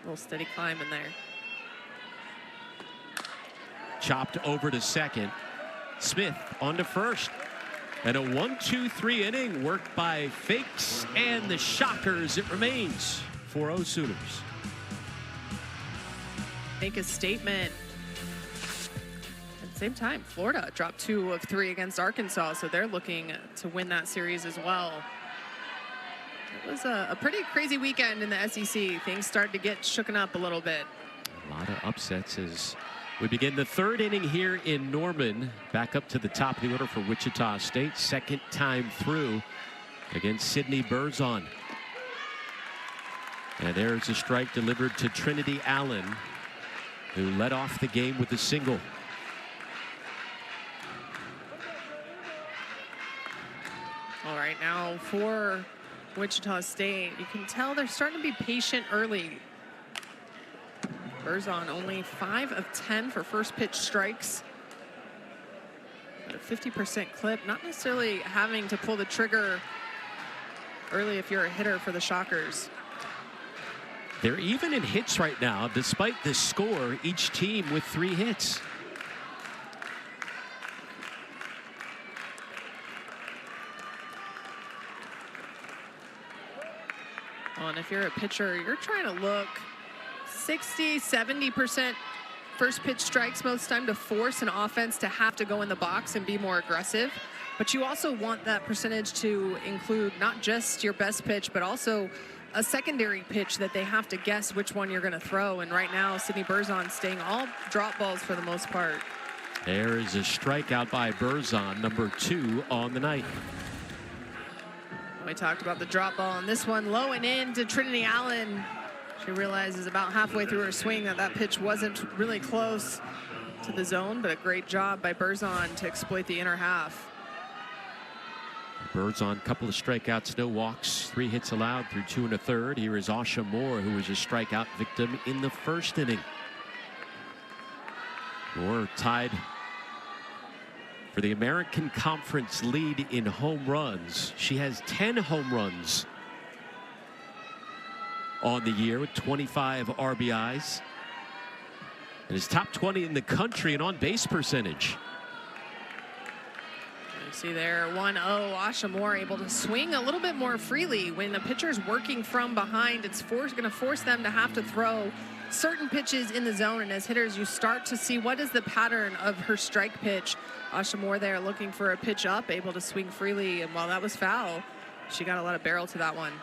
little steady climb in there. Chopped over to second. Smith on to first. And a 1-2-3 inning worked by Fakes and the Shockers. It remains 4-0 Sooners. Make a statement. At the same time, Florida dropped 2 of 3 against Arkansas, so they're looking to win that series as well. It was a pretty crazy weekend in the SEC. Things started to get shooken up a little bit. A lot of upsets as we begin the 3rd inning here in Norman. Back up to the top of the order for Wichita State. Second time through against Sydney Berzon. And there's a strike delivered to Trinity Allen, who led off the game with a single. All right, now for Wichita State, you can tell they're starting to be patient early. Berzon only 5 of 10 for first pitch strikes. At a 50% clip, not necessarily having to pull the trigger early if you're a hitter for the Shockers. They're even in hits right now, despite this score, each team with 3 hits. Oh, and if you're a pitcher, you're trying to look 60, 70% first pitch strikes most time to force an offense to have to go in the box and be more aggressive. But you also want that percentage to include not just your best pitch, but also a secondary pitch that they have to guess which one you're going to throw. And right now, Sydney Berzon staying all drop balls for the most part. There is a strikeout by Berzon, number 2 on the night. We talked about the drop ball, and this one low and in to Trinity Allen. She realizes about halfway through her swing that pitch wasn't really close to the zone, but a great job by Berzon to exploit the inner half. Berzon, couple of strikeouts, no walks, 3 hits allowed through 2 1/3. Here is Asha Moore, who was a strikeout victim in the 1st inning. Moore tied for the American Conference lead in home runs. She has 10 home runs on the year with 25 RBIs. And is top 20 in the country in on-base percentage. You see there 1-0, Asha Moore able to swing a little bit more freely. When the pitcher's working from behind, it's going to force them to have to throw certain pitches in the zone. And as hitters, you start to see what is the pattern of her strike pitch. Asha Moore there looking for a pitch up, able to swing freely. And while that was foul, she got a lot of barrel to that one.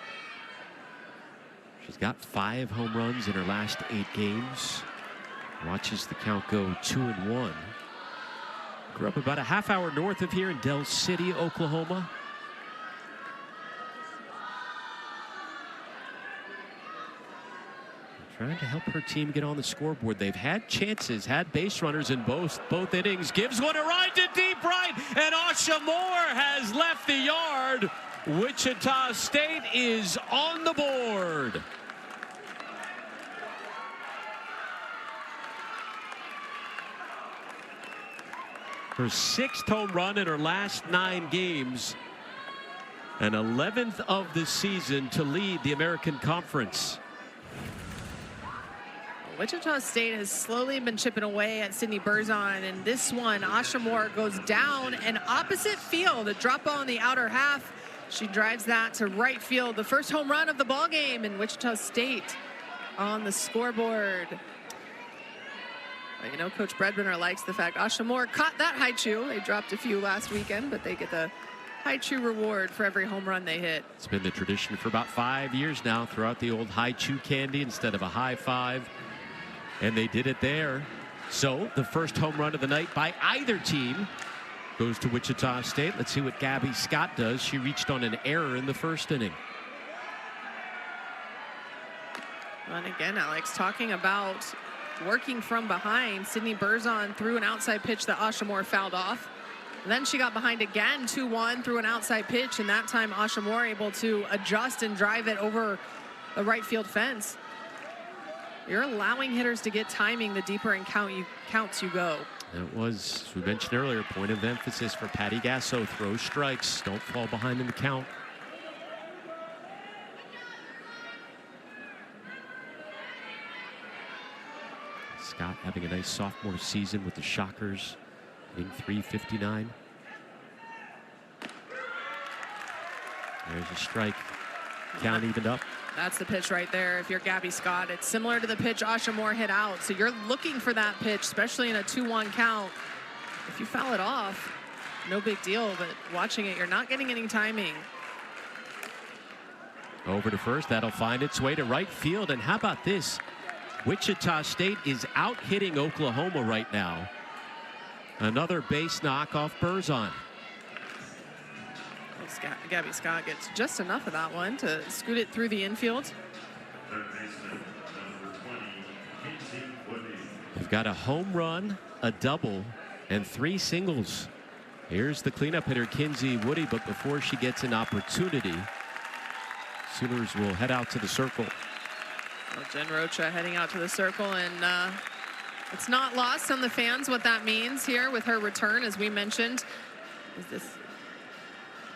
She's got 5 home runs in her last 8 games. Watches the count go 2-1. Grew up about a half hour north of here in Del City, Oklahoma. Trying to help her team get on the scoreboard. They've had chances, had base runners in both innings. Gives one a ride to deep right, and Asha Moore has left the yard. Wichita State is on the board. Her 6th home run in her last 9 games. An 11th of the season to lead the American Conference. Wichita State has slowly been chipping away at Sydney Berzon, and this one, Asha Moore goes down and opposite field, a drop ball in the outer half. She drives that to right field, the first home run of the ball game, and Wichita State on the scoreboard. But you know, Coach Bredbender likes the fact Asha Moore caught that high chew. They dropped a few last weekend, but they get the high chew reward for every home run they hit. It's been the tradition for about 5 years now throughout the old high chew candy instead of a high five. And they did it there. So the first home run of the night by either team goes to Wichita State. Let's see what Gabby Scott does. She reached on an error in the first inning. And again, Alex, talking about working from behind. Sydney Berzon threw an outside pitch that Asha Moore fouled off. And then she got behind again, 2-1, threw an outside pitch, and that time Asha Moore able to adjust and drive it over the right field fence. You're allowing hitters to get timing the deeper in counts you go. That was, as we mentioned earlier, point of emphasis for Patty Gasso. Throw strikes, don't fall behind in the count. Scott having a nice sophomore season with the Shockers, hitting .359. There's a strike. Count evened up. That's the pitch right there. If you're Gabby Scott, it's similar to the pitch Asha Moore hit out. So you're looking for that pitch, especially in a 2-1 count. If you foul it off, no big deal, but watching it, you're not getting any timing. Over to first, that'll find its way to right field. And how about this? Wichita State is out hitting Oklahoma right now. Another base knock off Berzon. Gabby Scott gets just enough of that one to scoot it through the infield. We've got a home run, a double, and 3 singles. Here's the cleanup hitter, Kinsey Woody, but before she gets an opportunity, Sooners will head out to the circle. Well, Jen Rocha heading out to the circle, and it's not lost on the fans what that means here with her return, as we mentioned.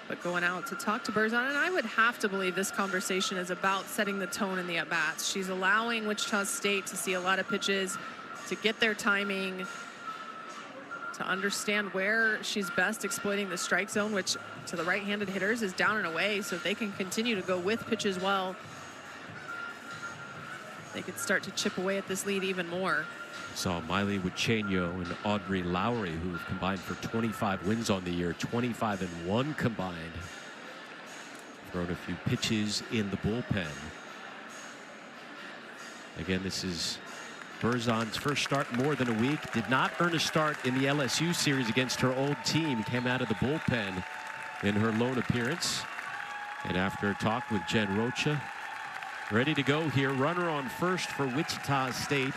But going out to talk to Berzon, and I would have to believe this conversation is about setting the tone in the at-bats. She's allowing Wichita State to see a lot of pitches, to get their timing, to understand where she's best exploiting the strike zone, which to the right-handed hitters is down and away, so if they can continue to go with pitches well, they could start to chip away at this lead even more. Saw Miley Wuchenyo and Audrey Lowry, who have combined for 25 wins on the year, 25-1 combined. Thrown a few pitches in the bullpen. Again, this is Berzon's first start in more than a week. Did not earn a start in the LSU series against her old team. Came out of the bullpen in her lone appearance. And after a talk with Jen Rocha, ready to go here. Runner on first for Wichita State.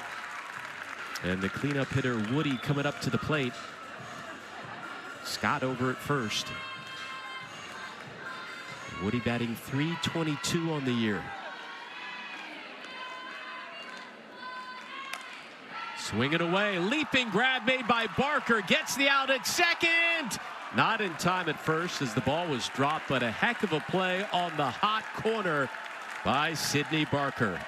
And the cleanup hitter Woody coming up to the plate. Scott over at first. Woody batting .322 on the year. Swinging away, leaping grab made by Barker, gets the out at second. Not in time at first as the ball was dropped, but a heck of a play on the hot corner by Sydney Barker.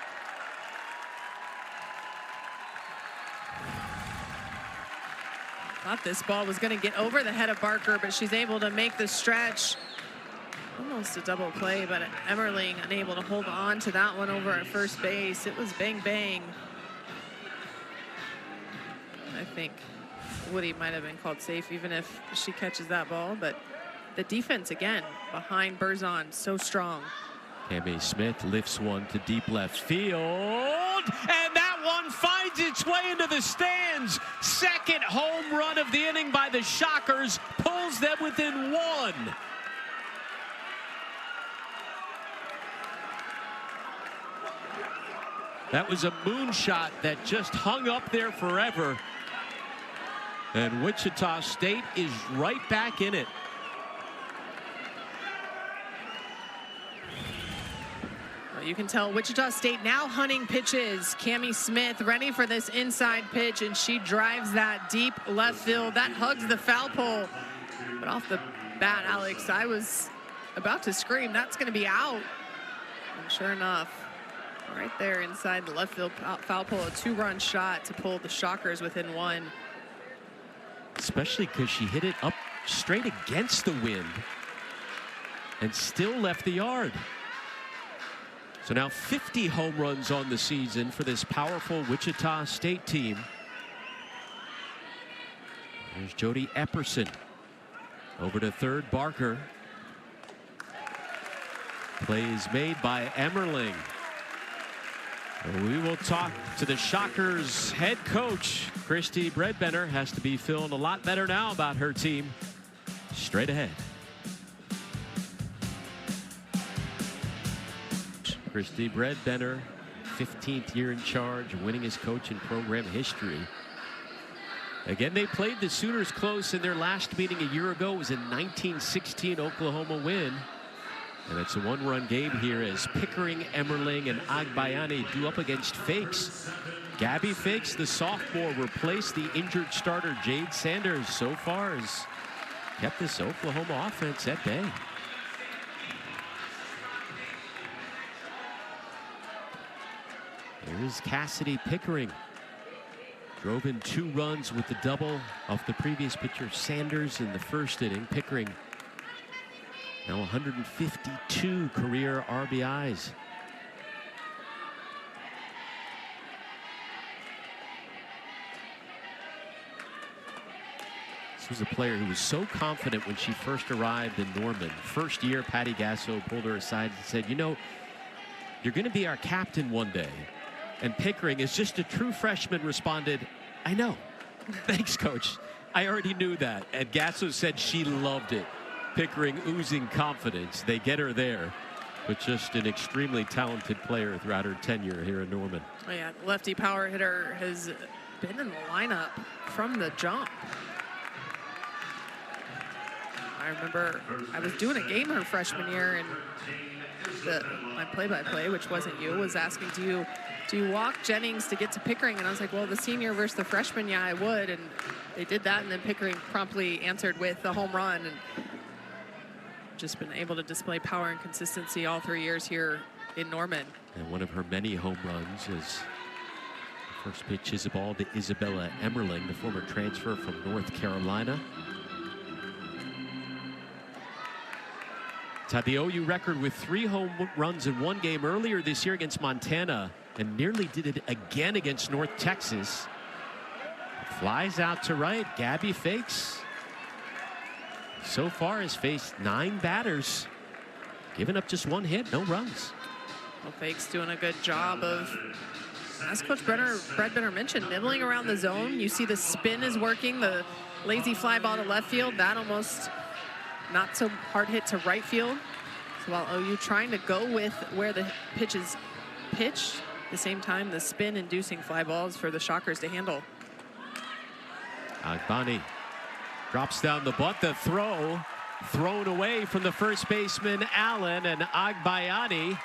Thought this ball was going to get over the head of Barker, but she's able to make the stretch. Almost a double play, but Emmerling unable to hold on to that one over at first base. It was bang, bang. I think Woody might have been called safe even if she catches that ball, but the defense again behind Berzon so strong. Cami Smith lifts one to deep left field, and that one finds its way into the stands. Second home run of the inning by the Shockers, pulls them within 1. That was a moonshot that just hung up there forever. And Wichita State is right back in it. You can tell Wichita State now hunting pitches. Cami Smith ready for this inside pitch, and she drives that deep left field. That hugs the foul pole. But off the bat, Alex, I was about to scream, that's going to be out. And sure enough, right there inside the left field foul pole, a 2-run shot to pull the Shockers within 1. Especially because she hit it up straight against the wind and still left the yard. So now 50 home runs on the season for this powerful Wichita State team. There's Jody Epperson. Over to third, Barker. Play is made by Emmerling. We will talk to the Shockers head coach. Christy Breadbender has to be feeling a lot better now about her team. Straight ahead. Christy Breadbender, 15th year in charge, winningest coach in program history. Again, they played the Sooners close in their last meeting a year ago. It was a 1916 Oklahoma win. And it's a one-run game here as Pickering, Emmerling, and Agbayani do up against Fakes. Gabby Fakes, the sophomore, replaced the injured starter Jade Sanders. So far has kept this Oklahoma offense at bay. Here's Cassidy Pickering. Drove in 2 runs with the double off the previous pitcher Sanders in the first inning. Pickering now 152 career RBIs. This was a player who was so confident when she first arrived in Norman. First year, Patty Gasso pulled her aside and said, you know, you're going to be our captain one day. And Pickering, as just a true freshman, responded, I know. Thanks, coach. I already knew that. And Gasso said she loved it. Pickering oozing confidence. They get her there. But just an extremely talented player throughout her tenure here in Norman. Oh yeah, lefty power hitter has been in the lineup from the jump. I remember I was doing a game her freshman year, and my play-by-play, which wasn't you, was asking, do you walk Jennings to get to Pickering? And I was like, well, the senior versus the freshman, yeah, I would. And they did that, and then Pickering promptly answered with the home run. And just been able to display power and consistency all 3 years here in Norman. And one of her many home runs is the first pitch is a ball to Isabella Emmerling, the former transfer from North Carolina. Tied the OU record with 3 home runs in 1 game earlier this year against Montana, and nearly did it again against North Texas. Flies out to right. Gabby Fakes so far has faced 9 batters, giving up just 1 hit, no runs. Well, Fakes doing a good job of, as Coach Breadbender mentioned, nibbling around the zone. You see the spin is working, the lazy fly ball to left field, that almost not so hard hit to right field. So while OU trying to go with where the pitch is pitched, at the same time the spin inducing fly balls for the Shockers to handle. Agbani drops down the butt. The throw thrown away from the first baseman Allen, and Agbayani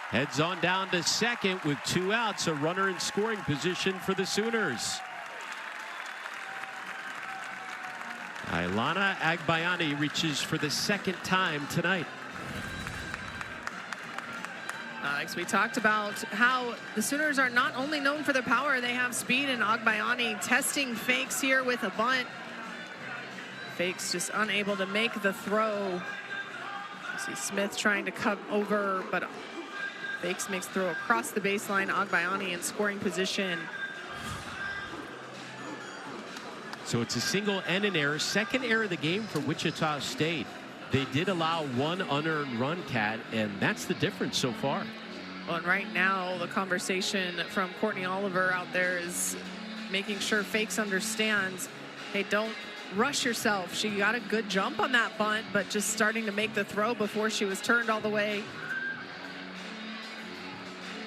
heads on down to second with 2 outs. A runner in scoring position for the Sooners. Ilana Agbayani reaches for the 2nd time tonight. Alex, we talked about how the Sooners are not only known for their power, they have speed, and Agbayani testing Fakes here with a bunt. Fakes just unable to make the throw. You see Smith trying to come over, but Fakes makes the throw across the baseline. Agbayani in scoring position. So it's a single and an error. 2nd error of the game for Wichita State. They did allow 1 unearned run, Cat, and that's the difference so far. Well, and right now the conversation from Courtney Oliver out there is making sure Fakes understands, hey, don't rush yourself. She got a good jump on that bunt, but just starting to make the throw before she was turned all the way.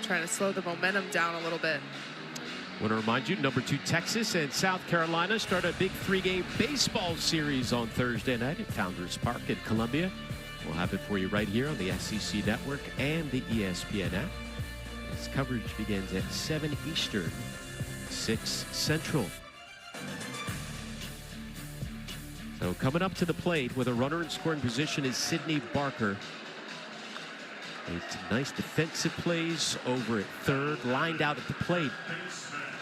Trying to slow the momentum down a little bit. Want to remind you, number 2 Texas and South Carolina start a big 3-game baseball series on Thursday night at Founders Park in Columbia. We'll have it for you right here on the SEC Network and the ESPN app. This coverage begins at 7 Eastern, 6 Central. So coming up to the plate with a runner in scoring position is Sydney Barker. It's nice defensive plays over at third, lined out at the plate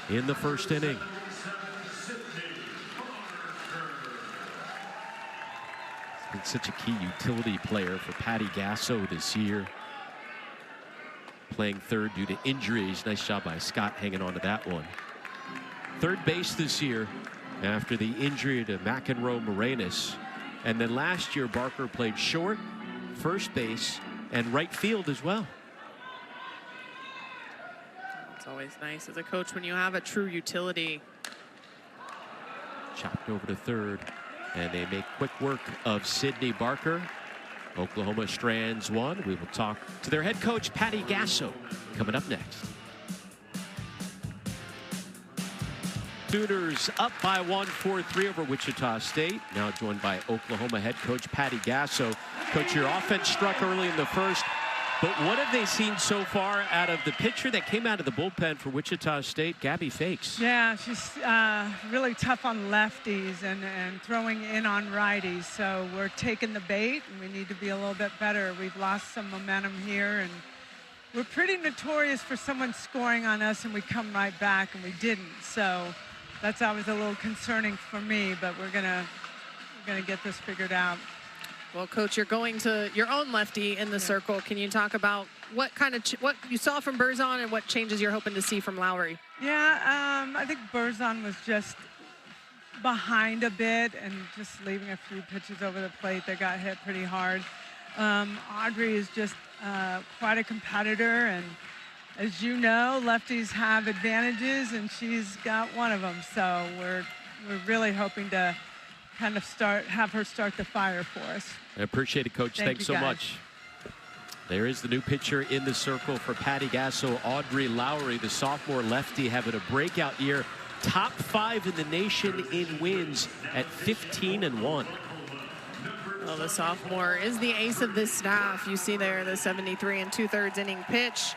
in the first inning. He's been such a key utility player for Patty Gasso this year. Playing third due to injuries. Nice job by Scott hanging on to that one. Third base this year after the injury to McEnroe Morenas. And then last year, Barker played short, first base, and right field as well. It's always nice as a coach when you have a true utility. Chopped over to third, and they make quick work of Sydney Barker. Oklahoma strands one. We will talk to their head coach, Patty Gasso, coming up next. Sooners up by 1, 4-3 over Wichita State. Now joined by Oklahoma head coach Patty Gasso. Coach, your offense struck early in the first, but what have they seen so far out of the pitcher that came out of the bullpen for Wichita State, Gabby Fakes? Yeah, she's really tough on lefties and throwing in on righties. So we're taking the bait, and we need to be a little bit better. We've lost some momentum here, and we're pretty notorious for someone scoring on us, and we come right back, and we didn't. So that's always a little concerning for me, but we're gonna get this figured out. Well, Coach, you're going to your own lefty in the circle. Can you talk about what what you saw from Berzon and what changes you're hoping to see from Lowry? Yeah, I think Berzon was just behind a bit and just leaving a few pitches over the plate that got hit pretty hard. Audrey is just quite a competitor, and as you know, lefties have advantages, and she's got one of them. So we're really hoping to kind of have her start the fire for us. I appreciate it, Coach. Thanks so much. There is the new pitcher in the circle for Patty Gasso, Audrey Lowry, the sophomore lefty, having a breakout year. Top 5 in the nation in wins at 15-1. Well, the sophomore is the ace of this staff. You see there the 73 2/3 inning pitch.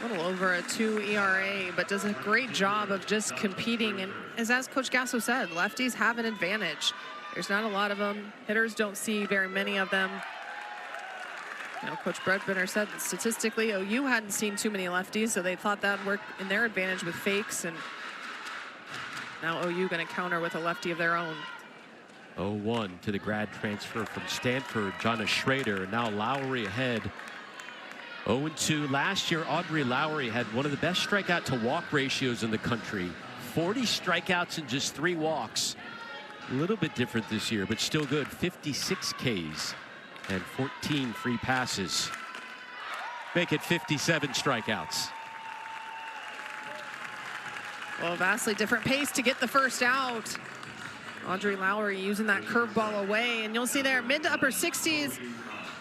A little over a 2 ERA, but does a great job of just competing. And as Coach Gasso said, lefties have an advantage. There's not a lot of them. Hitters don't see very many of them. You know, Coach Bredbender said statistically OU hadn't seen too many lefties, so they thought that would work in their advantage with Fakes, and now OU going to counter with a lefty of their own. 0-1 to the grad transfer from Stanford, Jonna Schrader. Now Lowry ahead. 0-2. Last year, Audrey Lowry had one of the best strikeout to walk ratios in the country. 40 strikeouts and just 3 walks. A little bit different this year, but still good. 56 Ks and 14 free passes. Make it 57 strikeouts. Well, vastly different pace to get the first out. Audrey Lowry using that curveball away, and you'll see there mid to upper 60s.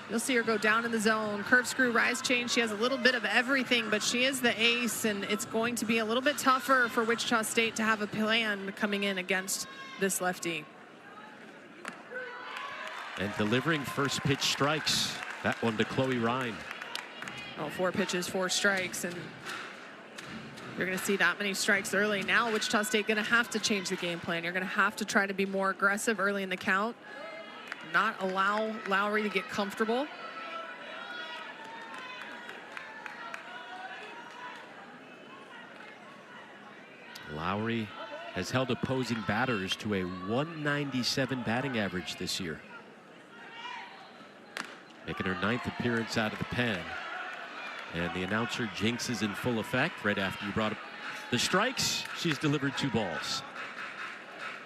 You'll see her go down in the zone. Curve screw, rise change. She has a little bit of everything, but she is the ace, and it's going to be a little bit tougher for Wichita State to have a plan coming in against this lefty. And delivering first pitch strikes. That one to Chloe Ryan. Oh, 4 pitches, 4 strikes, and you're going to see that many strikes early. Now Wichita State going to have to change the game plan. You're going to have to try to be more aggressive early in the count. Not allow Lowry to get comfortable. Lowry has held opposing batters to a 197 batting average this year. Making her 9th appearance out of the pen. And the announcer jinx is in full effect. Right after you brought up the strikes, she's delivered 2 balls.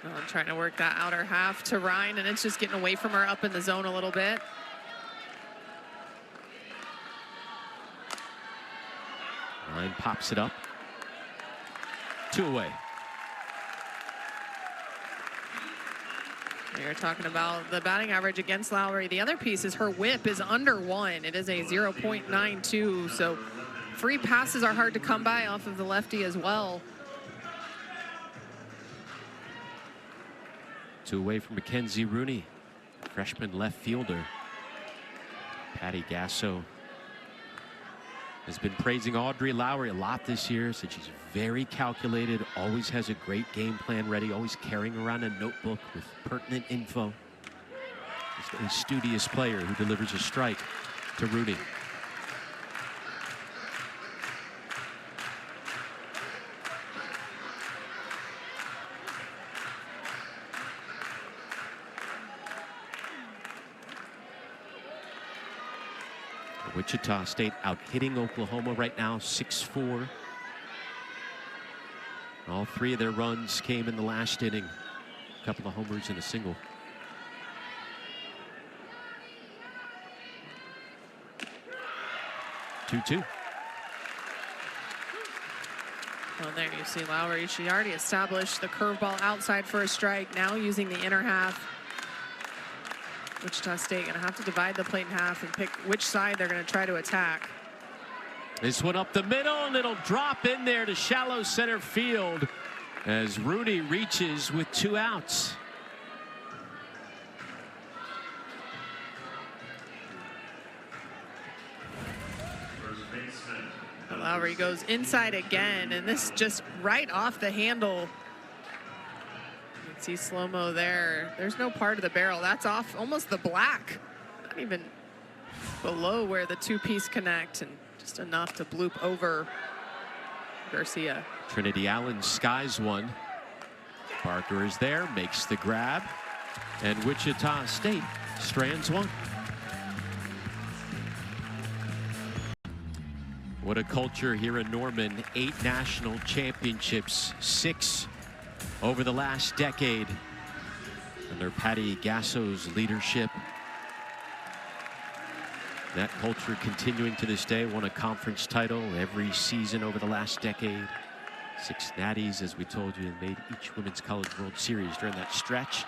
I'm trying to work that outer half to Ryan, and it's just getting away from her up in the zone a little bit. Ryan pops it up. 2 away. You're talking about the batting average against Lowry. The other piece is her whip is under 1. It is a 0.92, so free passes are hard to come by off of the lefty as well. 2 away from Mackenzie Rooney, freshman left fielder. Patty Gasso has been praising Audrey Lowry a lot this year. Said she's very calculated, always has a great game plan ready, always carrying around a notebook with pertinent info. Just a studious player who delivers a strike to Rooney. Wichita State out hitting Oklahoma right now, 6-4. All 3 of their runs came in the last inning. A couple of homers and a single. 2-2. Well, there you see Lowry. She already established the curveball outside for a strike. Now using the inner half. Wichita State going to have to divide the plate in half and pick which side they're going to try to attack. This one up the middle, and it'll drop in there to shallow center field as Rooney reaches with 2 outs. Lowry goes inside again, and this just right off the handle. You can see slow-mo there. There's no part of the barrel. That's off almost the black. Not even below where the 2-piece connect, and just enough to bloop over Garcia. Trinity Allen skies one. Parker is there, makes the grab, and Wichita State strands one. What a culture here in Norman. 8 national championships, 6 over the last decade under Patty Gasso's leadership. That culture continuing to this day. Won a conference title every season over the last decade. 6 natties, as we told you, and made each Women's College World Series during that stretch.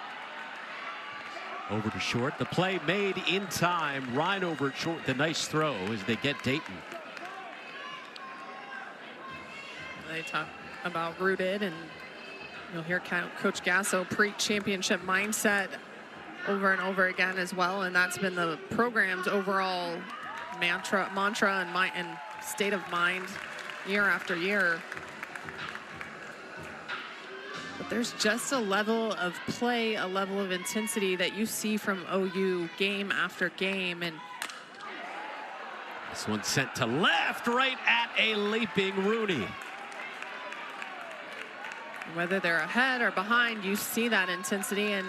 Over to short. The play made in time. Ryan over at short. The nice throw as they get Dayton. They talk about rooted, and you'll hear Coach Gasso preach championship mindset over and over again as well, and that's been the program's overall mantra and state of mind year after year. But there's just a level of play, a level of intensity that you see from OU game after game, and this one sent to left, right at a leaping Rooney. whether they're ahead or behind, you see that intensity. And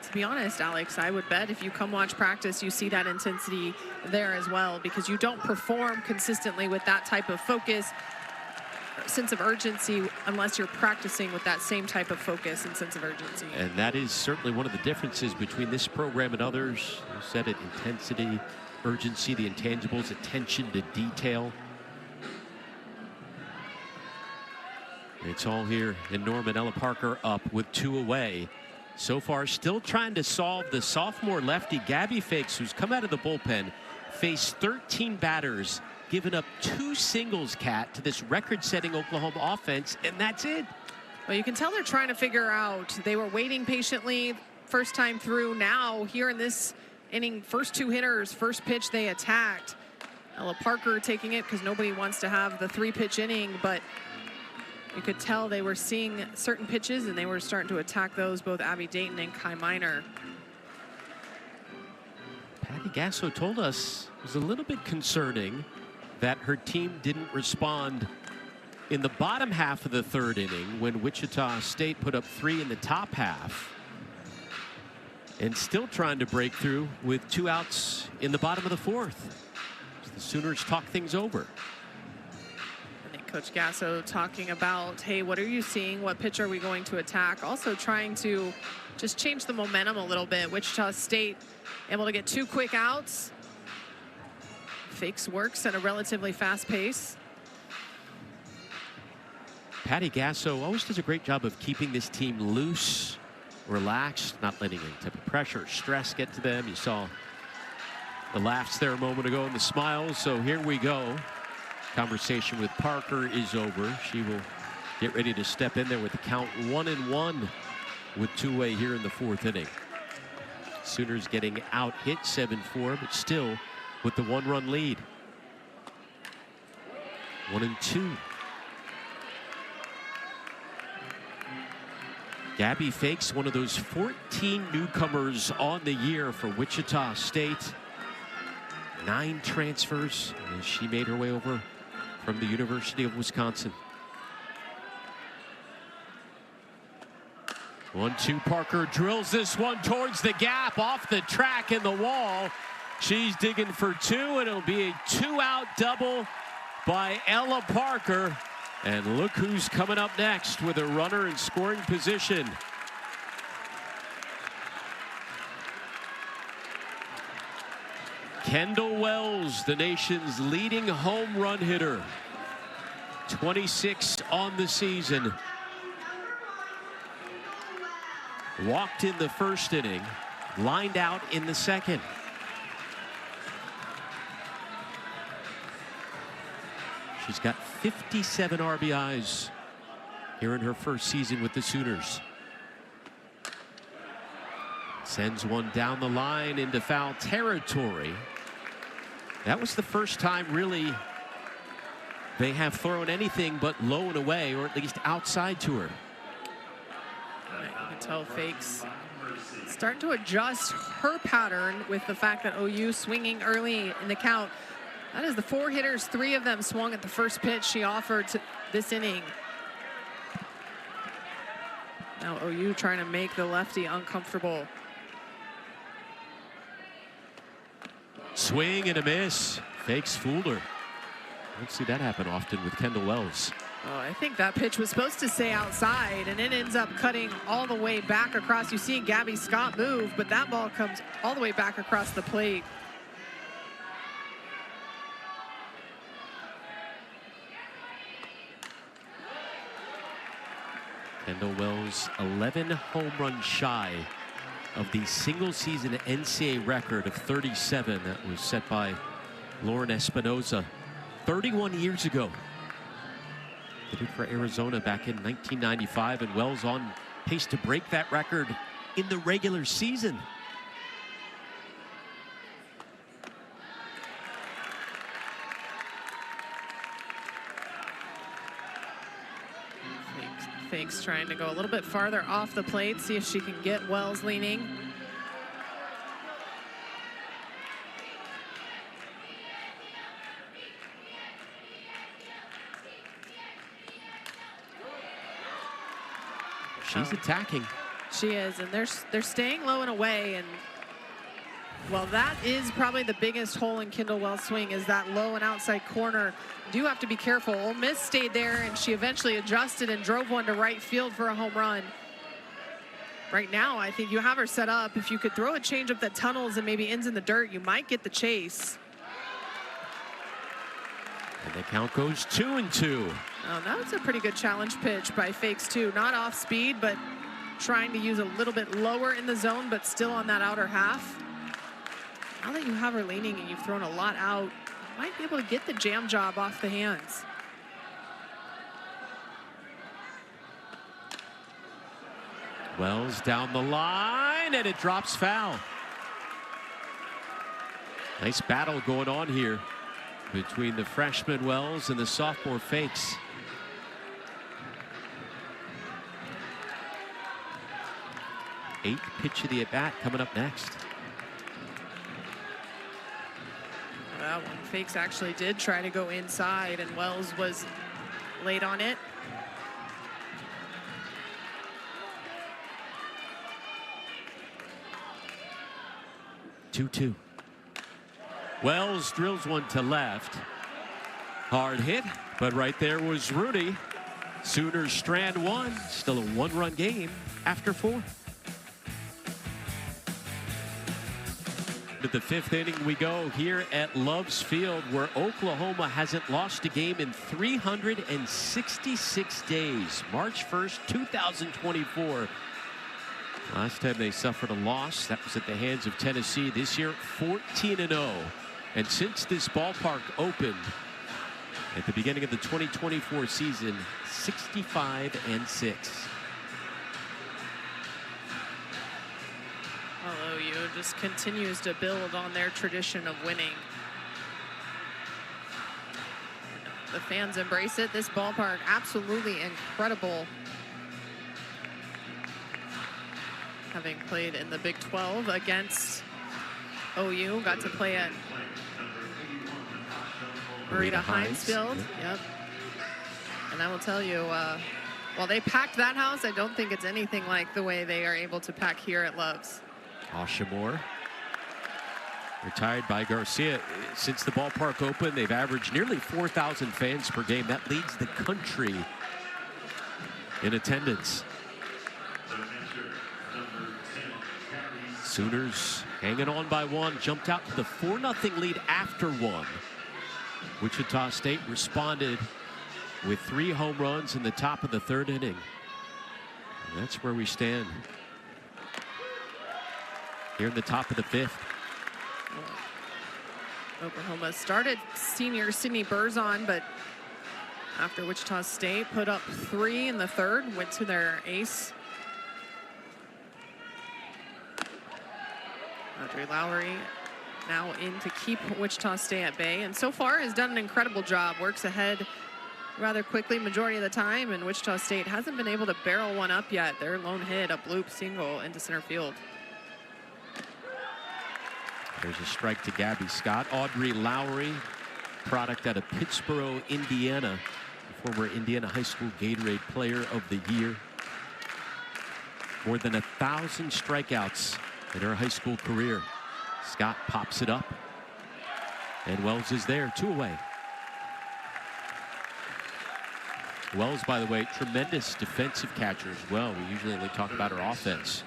to be honest, Alex, I would bet if you come watch practice, you see that intensity there as well, because you don't perform consistently with that type of focus, sense of urgency, unless you're practicing with that same type of focus and sense of urgency. And that is certainly one of the differences between this program and others. You said it, intensity, urgency, the intangibles, attention to detail. It's all here in Norman. Ella Parker up with 2 away. So far, still trying to solve the sophomore lefty Gabby Fakes, who's come out of the bullpen, faced 13 batters, given up 2 singles, Kat, to this record-setting Oklahoma offense, and that's it. Well, you can tell they're trying to figure out. They were waiting patiently first time through. Now, here in this inning, first 2 hitters, first pitch they attacked. Ella Parker taking it because nobody wants to have the 3-pitch inning, but you could tell they were seeing certain pitches and they were starting to attack those, both Abby Dayton and Kai Minor. Patty Gasso told us it was a little bit concerning that her team didn't respond in the bottom half of the 3rd inning when Wichita State put up 3 in the top half, and still trying to break through with 2 outs in the bottom of the 4th. So the Sooners talk things over. Coach Gasso talking about, hey, what are you seeing? What pitch are we going to attack? Also trying to just change the momentum a little bit. Wichita State able to get 2 quick outs. Fakes works at a relatively fast pace. Patty Gasso always does a great job of keeping this team loose, relaxed, not letting any type of pressure or stress get to them. You saw the laughs there a moment ago and the smiles. So here we go. Conversation with Parker is over. She will get ready to step in there with the count 1-1 with 2 away here in the 4th inning. Sooners getting out hit 7-4, but still with the 1-run lead. 1-2. Gabby Fakes, one of those 14 newcomers on the year for Wichita State. 9 transfers as she made her way over from the University of Wisconsin. 1-2, Parker drills this one towards the gap, off the track in the wall. She's digging for 2, and it'll be a 2-out double by Ella Parker. And look who's coming up next with a runner in scoring position. Kendall Wells, the nation's leading home run hitter. 26 on the season. Walked in the first inning, lined out in the second. She's got 57 RBIs here in her first season with the Sooners. Sends one down the line into foul territory. That was the first time really they have thrown anything but low and away, or at least outside to her. You can tell Fakes starting to adjust her pattern with the fact that OU swinging early in the count. That is the 4 hitters, 3 of them swung at the first pitch she offered to this inning. Now OU trying to make the lefty uncomfortable. Swing and a miss. Fakes fooled her. Don't see that happen often with Kendall Wells. Oh, I think that pitch was supposed to stay outside, and it ends up cutting all the way back across. You see Gabby Scott move, but that ball comes all the way back across the plate. Kendall Wells 11 home runs shy of the single season NCAA record of 37 that was set by Lauren Espinoza 31 years ago. Did it for Arizona back in 1995, and Wells on pace to break that record in the regular season. Fakes trying to go a little bit farther off the plate, see if she can get Wells leaning. She's attacking. She is, and they're staying low and away, and well, that is probably the biggest hole in Kendall Wells' swing, is that low and outside corner. Do have to be careful. Ole Miss stayed there, and she eventually adjusted and drove one to right field for a home run. Right now, I think you have her set up. If you could throw a changeup that tunnels and maybe ends in the dirt, you might get the chase. And the count goes 2-2. Oh, that was a pretty good challenge pitch by Fakes too. Not off speed, but trying to use a little bit lower in the zone, but still on that outer half. Now that you have her leaning and you've thrown a lot out, you might be able to get the jam job off the hands. Wells down the line, and it drops foul. Nice battle going on here between the freshman Wells and the sophomore Fakes. Eighth pitch of the at-bat coming up next. That one, Fakes actually did try to go inside, and Wells was late on it. Two. Wells drills one to left. Hard hit, but right there was Rooney. Sooners strand one. Still a 1-run game after 4. To the 5th inning we go here at Love's Field, where Oklahoma hasn't lost a game in 366 days. March 1st, 2024. Last time they suffered a loss, that was at the hands of Tennessee. This year, 14-0. And since this ballpark opened at the beginning of the 2024 season, 65-6. OU just continues to build on their tradition of winning. The fans embrace it. This ballpark, absolutely incredible. Having played in the Big 12 against OU, got to play at Marita Hines Field. Yep. And I will tell you, while they packed that house, I don't think it's anything like the way they are able to pack here at Love's. Asha Moore, retired by Garcia. Since the ballpark opened, they've averaged nearly 4,000 fans per game. That leads the country in attendance. Sooners hanging on by one, jumped out to the 4-0 lead after one. Wichita State responded with 3 home runs in the top of the 3rd inning. And that's where we stand here in the top of the 5th. Oklahoma started senior Sydney Burzon, but after Wichita State put up 3 in the 3rd, went to their ace. Audrey Lowry now in to keep Wichita State at bay, and so far has done an incredible job. Works ahead rather quickly majority of the time, and Wichita State hasn't been able to barrel one up yet. Their lone hit, a bloop single into center field. There's a strike to Gabby Scott. Audrey Lowry, product out of Pittsboro, Indiana, former Indiana High School Gatorade Player of the Year. More than 1,000 strikeouts in her high school career. Scott pops it up, and Wells is there, 2 away. Wells, by the way, tremendous defensive catcher as well. We usually only talk about her offense,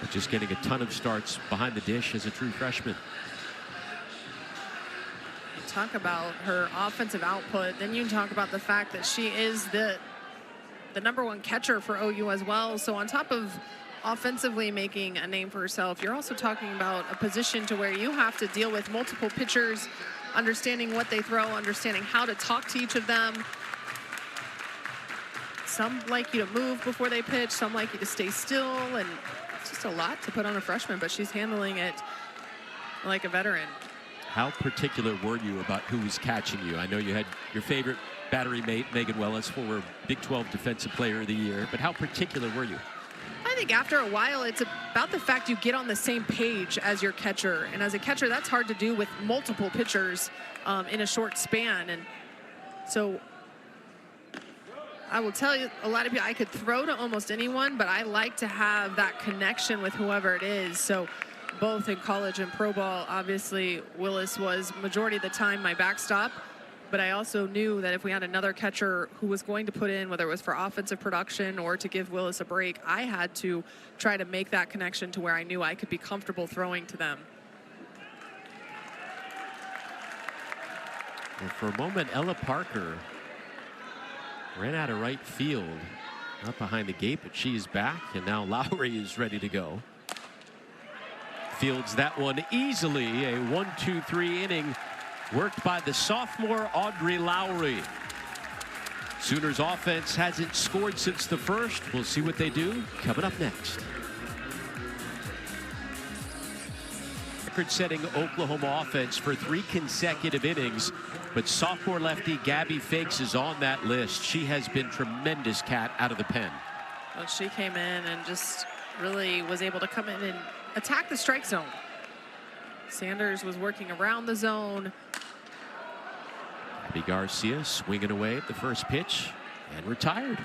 but just getting a ton of starts behind the dish as a true freshman. Talk about her offensive output, then you talk about the fact that she is the #1 catcher for OU as well. So on top of offensively making a name for herself, you're also talking about a position to where you have to deal with multiple pitchers, understanding what they throw, understanding how to talk to each of them. Some like you to move before they pitch, some like you to stay still, and it's just a lot to put on a freshman, but she's handling it like a veteran. How particular were you about who was catching you? I know you had your favorite battery mate, Megan Wellis, former Big 12 Defensive Player of the Year, but how particular were you? I think after a while, it's about the fact you get on the same page as your catcher. And as a catcher, that's hard to do with multiple pitchers in a short span. And so I will tell you, a lot of people, I could throw to almost anyone, but I like to have that connection with whoever it is. So both in college and pro ball, obviously, Willis was majority of the time my backstop. But I also knew that if we had another catcher who was going to put in, whether it was for offensive production or to give Willis a break, I had to try to make that connection to where I knew I could be comfortable throwing to them. Well, for a moment, Ella Parker ran out of right field, not behind the gate, but she's back, and now Lowry is ready to go. Fields that one easily, a 1-2-3 inning worked by the sophomore Audrey Lowry. Sooners offense hasn't scored since the 1st. We'll see what they do coming up next. Record-setting Oklahoma offense for 3 consecutive innings, but sophomore lefty Gabby Fakes is on that list. She has been tremendous, Cat, out of the pen. Well, she came in and just really was able to come in and attack the strike zone. Sanders was working around the zone. Abby Garcia swinging away at the first pitch and retired.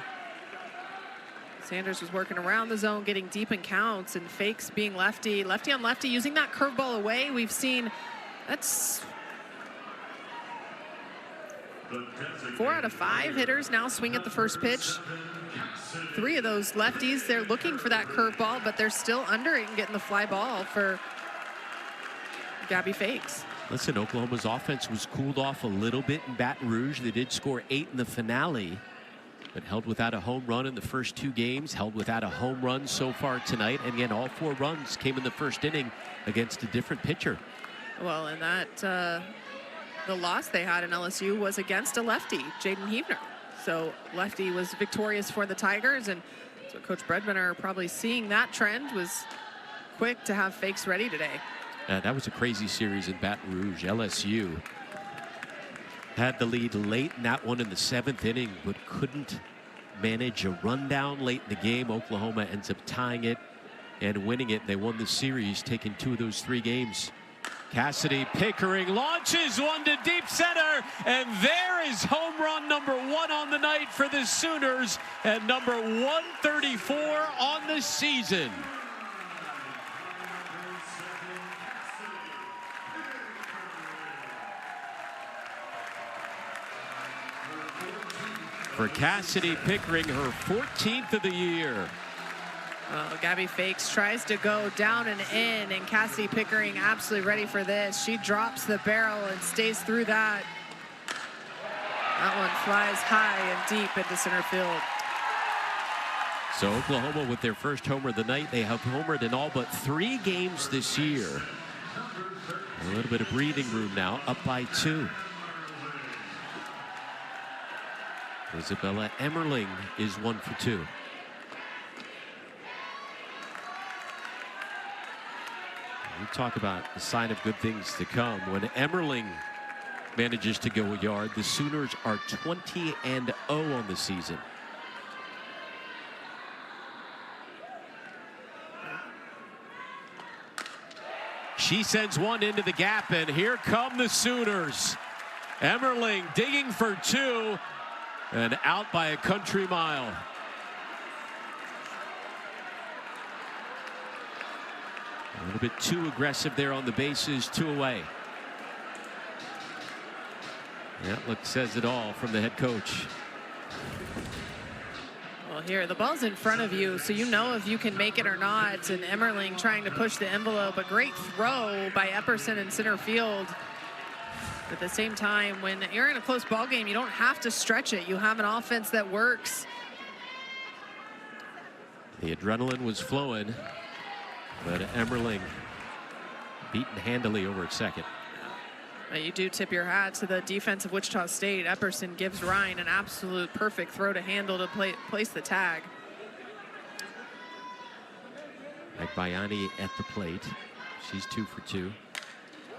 Sanders was working around the zone, getting deep in counts, and Fakes being lefty on lefty, using that curveball away. We've seen that's 4 out of 5 hitters now swing at the first pitch. 3 of those lefties, they're looking for that curveball, but they're still under it and getting the fly ball for Gabby Fakes. Listen, Oklahoma's offense was cooled off a little bit in Baton Rouge. They did score 8 in the finale, but held without a home run in the first 2 games, held without a home run so far tonight. And again, all 4 runs came in the first inning against a different pitcher. Well, and that the loss they had in LSU was against a lefty, Jaden Heavner. So lefty was victorious for the Tigers, and so Coach Bredbender, probably seeing that trend, was quick to have Fakes ready today. That was a crazy series in Baton Rouge. LSU had the lead late in that one in the 7th inning, but couldn't manage a rundown late in the game. Oklahoma ends up tying it and winning it. They won the series, taking 2 of those 3 games. Cassidy Pickering launches one to deep center, and there is home run number 1 on the night for the Sooners, and number 134 on the season. For Cassidy Pickering, her 14th of the year. Gabby Fakes tries to go down and in, and Cassidy Pickering absolutely ready for this. She drops the barrel and stays through that. That one flies high and deep into center field. So Oklahoma with their first homer of the night. They have homered in all but 3 games this year. A little bit of breathing room now, up by 2. Isabella Emmerling is 1 for 2. We talk about the sign of good things to come. When Emmerling manages to go a yard, the Sooners are 20-0 on the season. She sends one into the gap, and here come the Sooners. Emmerling digging for 2 and out by a country mile. A little bit too aggressive there on the bases, 2 away. That look says it all from the head coach. Well, here, the ball's in front of you, so you know if you can make it or not. And Emmerling trying to push the envelope. A great throw by Epperson in center field. But at the same time, when you're in a close ball game, you don't have to stretch it. You have an offense that works. The adrenaline was flowing, but Emmerling beaten handily over at second. You do tip your hat to the defense of Wichita State. Epperson gives Ryan an absolute perfect throw to handle to place the tag. Agbayani at the plate. She's 2 for 2.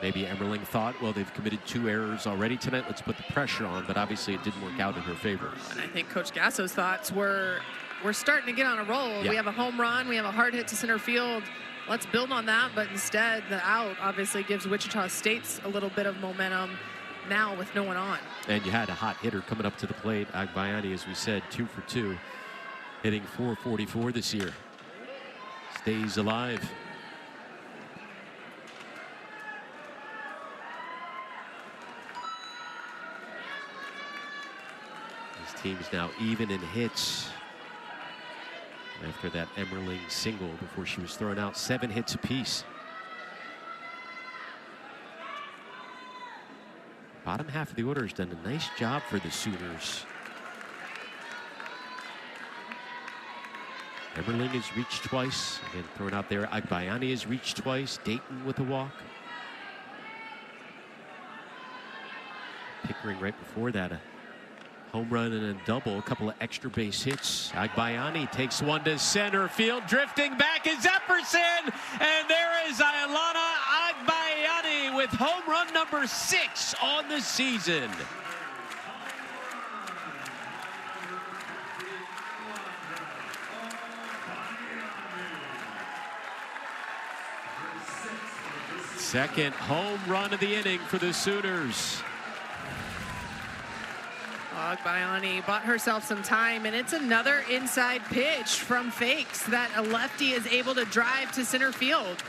Maybe Emmerling thought, well, they've committed 2 errors already tonight. Let's put the pressure on, but obviously it didn't work out in her favor. And I think Coach Gasso's thoughts were, we're starting to get on a roll. Yeah. We have a home run. We have a hard hit to center field. Let's build on that, but instead the out obviously gives Wichita State's a little bit of momentum now with no one on. And you had a hot hitter coming up to the plate. Agbayani, as we said, 2 for 2, hitting .444 this year. Stays alive. This team's now even in hits after that Emmerling single before she was thrown out. 7 hits apiece. Bottom half of the order has done a nice job for the Sooners. Emmerling has reached twice. Again, thrown out there. Agbayani has reached twice. Dayton with a walk. Pickering right before that. A home run and a double, a couple of extra base hits. Agbayani takes one to center field. Drifting back is Epperson, and there is Ailana Agbayani with home run number 6 on the season. Second home run of the inning for the Sooners. Agbayani bought herself some time, and it's another inside pitch from Fakes that a lefty is able to drive to center field.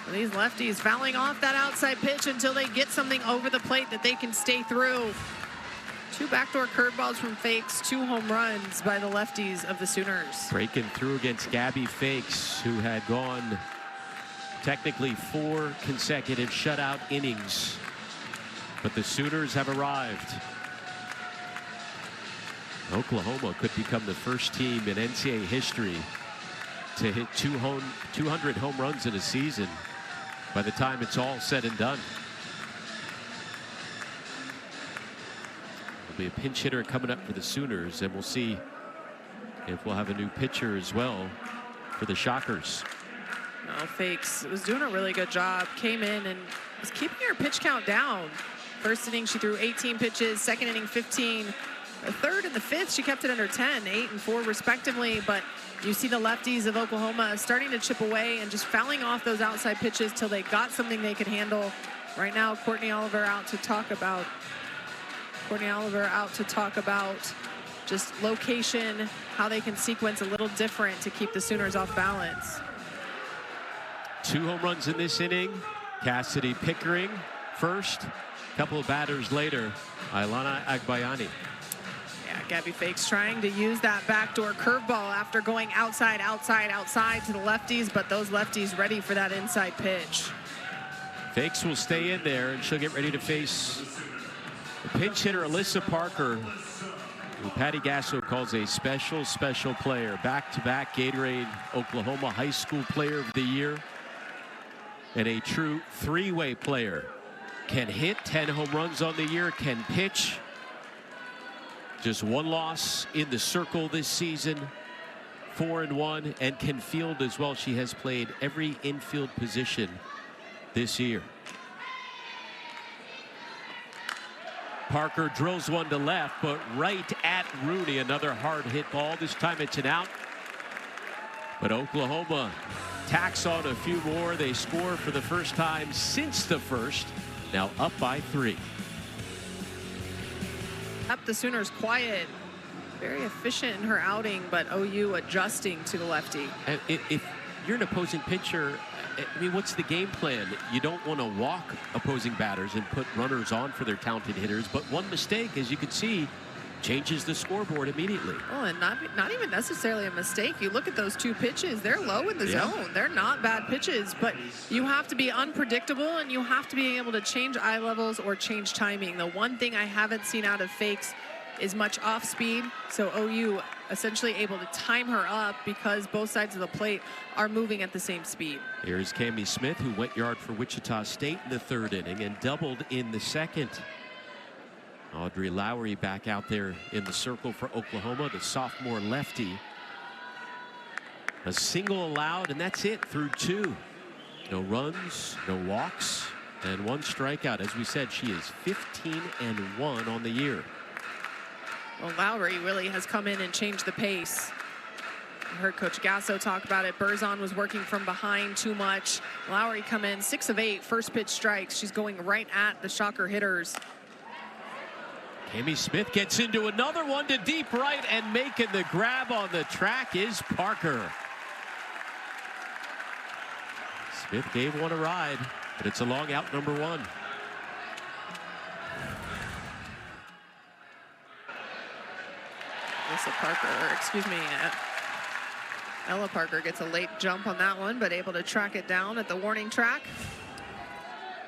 And these lefties fouling off that outside pitch until they get something over the plate that they can stay through. 2 backdoor curveballs from Fakes, 2 home runs by the lefties of the Sooners. Breaking through against Gabby Fakes, who had gone technically 4 consecutive shutout innings. But the Sooners have arrived. Oklahoma could become the first team in NCAA history to hit 200 home runs in a season by the time it's all said and done. There'll be a pinch hitter coming up for the Sooners, and we'll see if we'll have a new pitcher as well for the Shockers. Well, Fakes was doing a really good job. Came in and was keeping her pitch count down. First inning, she threw 18 pitches. Second inning, 15. The third and the fifth, she kept it under 10, 8 and 4 respectively. But you see the lefties of Oklahoma starting to chip away and just fouling off those outside pitches till they got something they could handle. Right now, Courtney Oliver out to talk about just location, how they can sequence a little different to keep the Sooners off balance. 2 home runs in this inning. Cassidy Pickering first. A couple of batters later, Ailana Agbayani. Yeah, Gabby Fakes trying to use that backdoor curveball after going outside, outside, outside to the lefties, but those lefties ready for that inside pitch. Fakes will stay in there, and she'll get ready to face the pinch hitter, Alyssa Parker, who Patty Gasso calls a special, special player. Back-to-back Gatorade Oklahoma High School Player of the Year, and a true three-way player. Can hit 10 home runs on the year, can pitch. Just one loss in the circle this season, 4-1, and can field as well. She has played every infield position this year. Parker drills one to left, but right at Rooney. Another hard hit ball. This time it's an out. But Oklahoma tacks on a few more. They score for the first time since the first. Now up by 3. Up the Sooners quiet. Very efficient in her outing, but OU adjusting to the lefty. If you're an opposing pitcher, I mean, what's the game plan? You don't want to walk opposing batters and put runners on for their talented hitters, but one mistake, as you can see, changes the scoreboard immediately. Oh, and not even necessarily a mistake. You look at those 2 pitches, they're low in the zone. They're not bad pitches, but you have to be unpredictable and you have to be able to change eye levels or change timing. The one thing I haven't seen out of Fakes is much off speed, so OU essentially able to time her up because both sides of the plate are moving at the same speed. Here's Cami Smith, who went yard for Wichita State in the 3rd inning and doubled in the 2nd. Audrey Lowry back out there in the circle for Oklahoma, the sophomore lefty. A single allowed, and that's it through 2. No runs, no walks, and 1 strikeout. As we said, she is 15-1 on the year. Well, Lowry really has come in and changed the pace. I heard Coach Gasso talk about it. Berzon was working from behind too much. Lowry come in 6 of 8 first pitch strikes. She's going right at the shocker hitters. Cami Smith gets into another one to deep right, and making the grab on the track is Parker. Smith gave one a ride, but it's a long out, number 1. Alyssa Parker, or excuse me, Ella Parker gets a late jump on that one, but able to track it down at the warning track.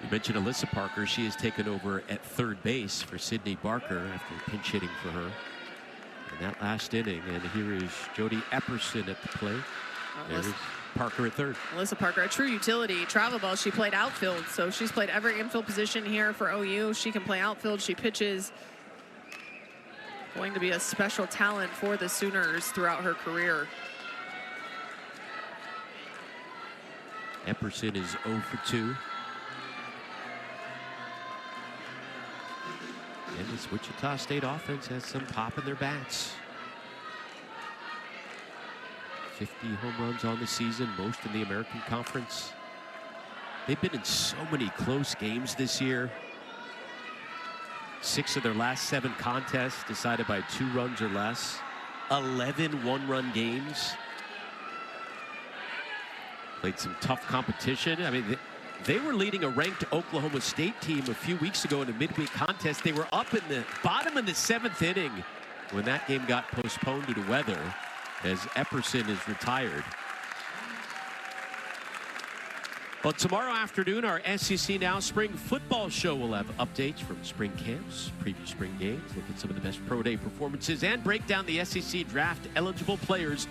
You mentioned Alyssa Parker. She has taken over at 3rd base for Sydney Barker after pinch hitting for her in that last inning. And here is Jody Epperson at the plate. There's Parker at 3rd. Alyssa Parker, a true utility. Travel ball, she played outfield, so she's played every infield position here for OU. She can play outfield, she pitches. Going to be a special talent for the Sooners throughout her career. Epperson is 0 for 2. And this Wichita State offense has some pop in their bats. 50 home runs on the season, most in the American Conference. They've been in so many close games this year. 6 of their last 7 contests decided by 2 runs or less. 11 one-run games. Played some tough competition. I mean, they were leading a ranked Oklahoma State team a few weeks ago in a midweek contest. They were up in the bottom of the 7th inning when that game got postponed due to weather, as Epperson is retired. Well, tomorrow afternoon, our SEC Now Spring Football Show will have updates from spring camps, preview spring games, look at some of the best pro day performances, and break down the SEC draft eligible players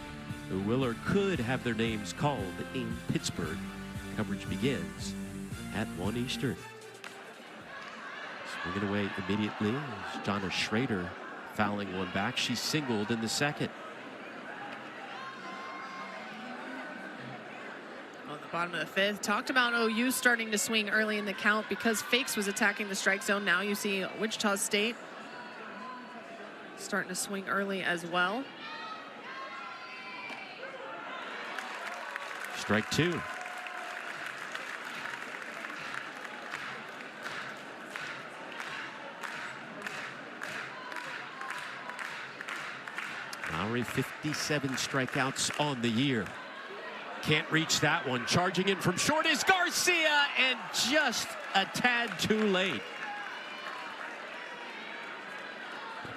who will or could have their names called in Pittsburgh. Coverage begins at 1 Eastern. Swinging away immediately is Jonna Schrader fouling one back. She singled in the 2nd. Bottom of the 5th. Talked about OU starting to swing early in the count because Fakes was attacking the strike zone. Now you see Wichita State starting to swing early as well. Strike 2. Lowry 57 strikeouts on the year. Can't reach that one. Charging in from short is Garcia, and just a tad too late.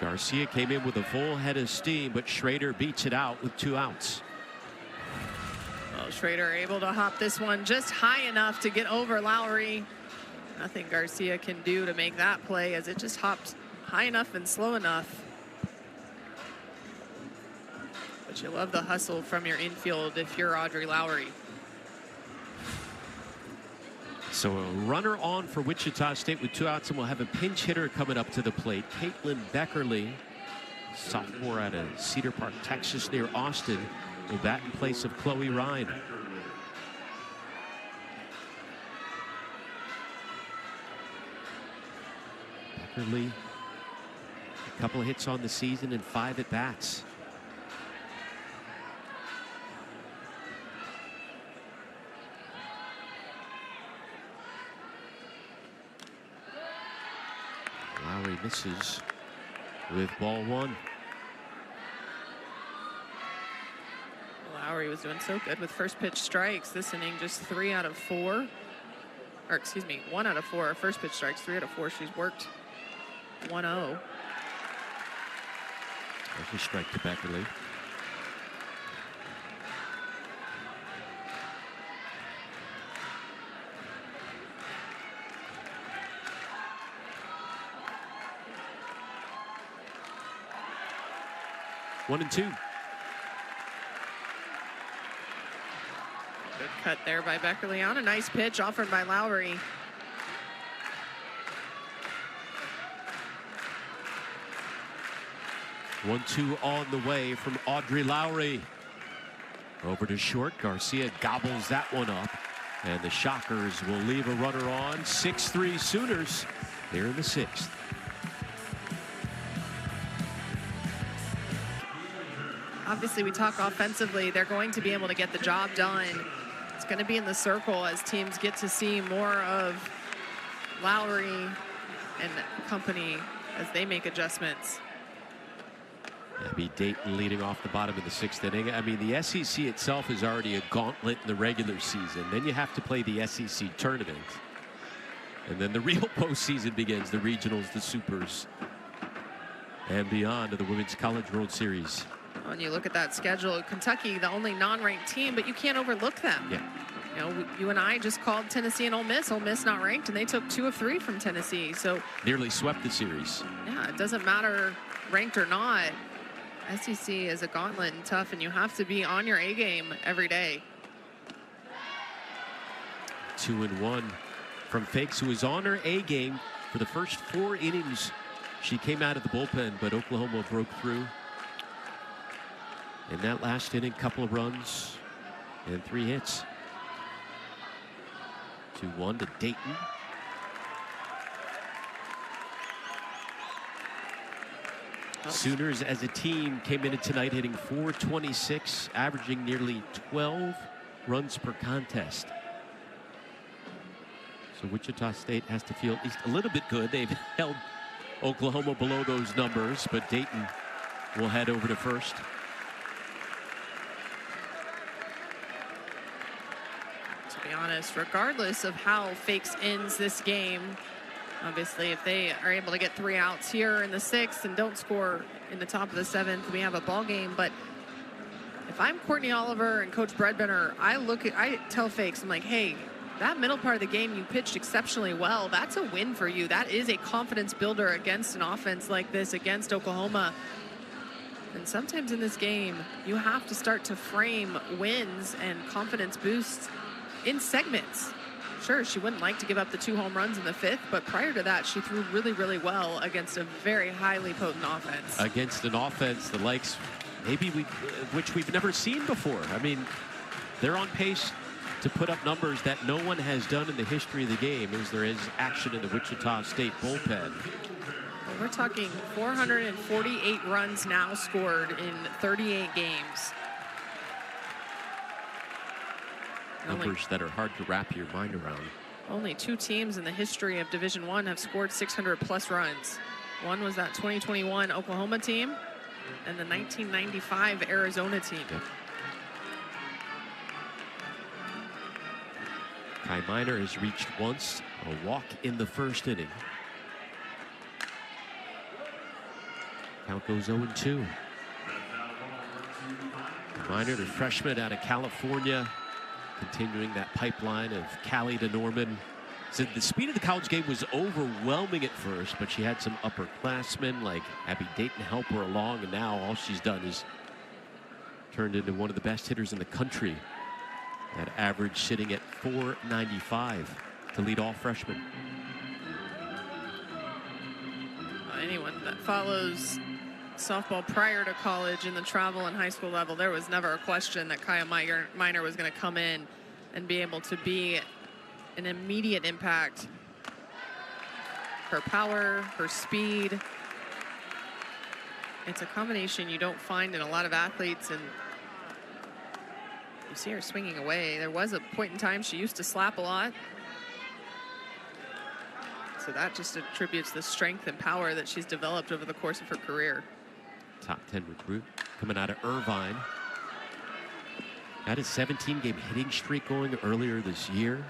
Garcia came in with a full head of steam, but Schrader beats it out with 2 outs. Well, Schrader able to hop this one just high enough to get over Lowry. Nothing Garcia can do to make that play, as it just hopped high enough and slow enough. But you love the hustle from your infield if you're Audrey Lowry. So a runner on for Wichita State with 2 outs, and we'll have a pinch hitter coming up to the plate. Caitlin Beckerly, sophomore out of Cedar Park, Texas, near Austin, will bat in place of Chloe Ryan. Beckerly, a couple of hits on the season and 5 at bats. Lowry misses with ball 1. Lowry was doing so good with first pitch strikes this inning, just 3 out of 4. Or excuse me, 1 out of 4 first pitch strikes, 3 out of 4 she's worked. 1-0. There's a strike to Beckerly. One and 2. Good cut there by Beckerly on a nice pitch offered by Lowry. One, 2 on the way from Audrey Lowry. Over to short. Garcia gobbles that one up. And the Shockers will leave a runner on. 6-3 Sooners here in the 6th. Obviously, we talk offensively. They're going to be able to get the job done. It's going to be in the circle as teams get to see more of Lowry and company as they make adjustments. That'd be Dayton leading off the bottom of the 6th inning. I mean, the SEC itself is already a gauntlet in the regular season. Then you have to play the SEC tournament. And then the real postseason begins, the regionals, the supers, and beyond to the Women's College World Series. When you look at that schedule, Kentucky, the only non-ranked team, but you can't overlook them. Yeah. You know, you and I just called Tennessee and Ole Miss. Ole Miss not ranked, and they took 2 of 3 from Tennessee. So nearly swept the series. yeah, it doesn't matter ranked or not. SEC is a gauntlet and tough, and you have to be on your A game every day. 2-1 from Fakes, who was on her A game for the first 4 innings. She came out of the bullpen, but Oklahoma broke through. In that last inning, couple of runs and 3 hits. 2-1 to Dayton. Sooners as a team came in tonight hitting .426, averaging nearly 12 runs per contest. So Wichita State has to feel at least a little bit good. They've held Oklahoma below those numbers, but Dayton will head over to first. To be honest, regardless of how Fakes ends this game, obviously, if they are able to get 3 outs here in the 6th and don't score in the top of the 7th, we have a ball game. But if I'm Courtney Oliver and Coach Bredbender, I tell Fakes, I'm like, hey, that middle part of the game you pitched exceptionally well. That's a win for you. That is a confidence builder against an offense like this, against Oklahoma. And sometimes in this game, you have to start to frame wins and confidence boosts in segments. Sure, she wouldn't like to give up the 2 home runs in the 5th, but prior to that, she threw really, really well against a very highly potent offense. Against an offense the likes maybe which we've never seen before. I mean, they're on pace to put up numbers that no one has done in the history of the game as there is action in the Wichita State bullpen. Well, we're talking 448 runs now scored in 38 games. Numbers that are hard to wrap your mind around. Only 2 teams in the history of Division I have scored 600+ runs. One was that 2021 Oklahoma team and the 1995 Arizona team. Yep. Kai Minor has reached once, a walk in the 1st inning. Count goes 0-2. Minor, the freshman out of California, continuing that pipeline of Cali to Norman. So the speed of the college game was overwhelming at first, but she had some upperclassmen like Abby Dayton help her along, and now all she's done is turned into one of the best hitters in the country. That average sitting at .495 to lead all freshmen. Anyone that follows softball prior to college in the travel and high school level, there was never a question that Kaya Minor was going to come in and be able to be an immediate impact. Her power, her speed. It's a combination you don't find in a lot of athletes, and you see her swinging away. There was a point in time she used to slap a lot. So that just attributes the strength and power that she's developed over the course of her career. Top 10 recruit coming out of Irvine. Had a 17-game hitting streak going earlier this year.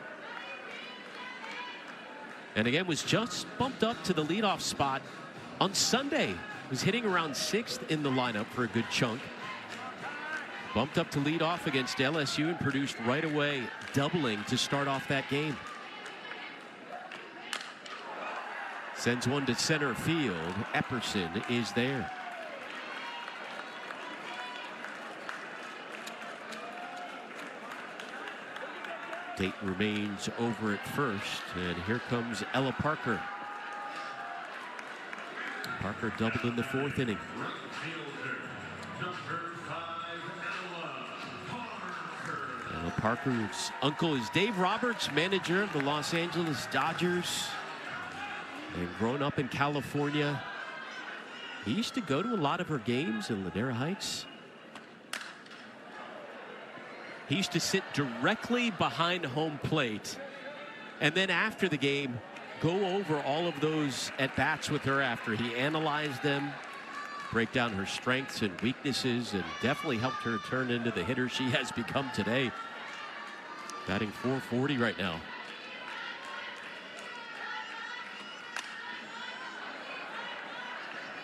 And again, was just bumped up to the leadoff spot on Sunday. Was hitting around 6th in the lineup for a good chunk. Bumped up to lead off against LSU and produced right away, doubling to start off that game. Sends one to center field. Epperson is there. Dayton remains over at first, and here comes Ella Parker. Parker doubled in the 4th inning. Ella Parker's uncle is Dave Roberts, manager of the Los Angeles Dodgers. And grown up in California, he used to go to a lot of her games in Ladera Heights. He used to sit directly behind home plate, and then after the game, go over all of those at-bats with her after he analyzed them, break down her strengths and weaknesses, and definitely helped her turn into the hitter she has become today. Batting .440 right now.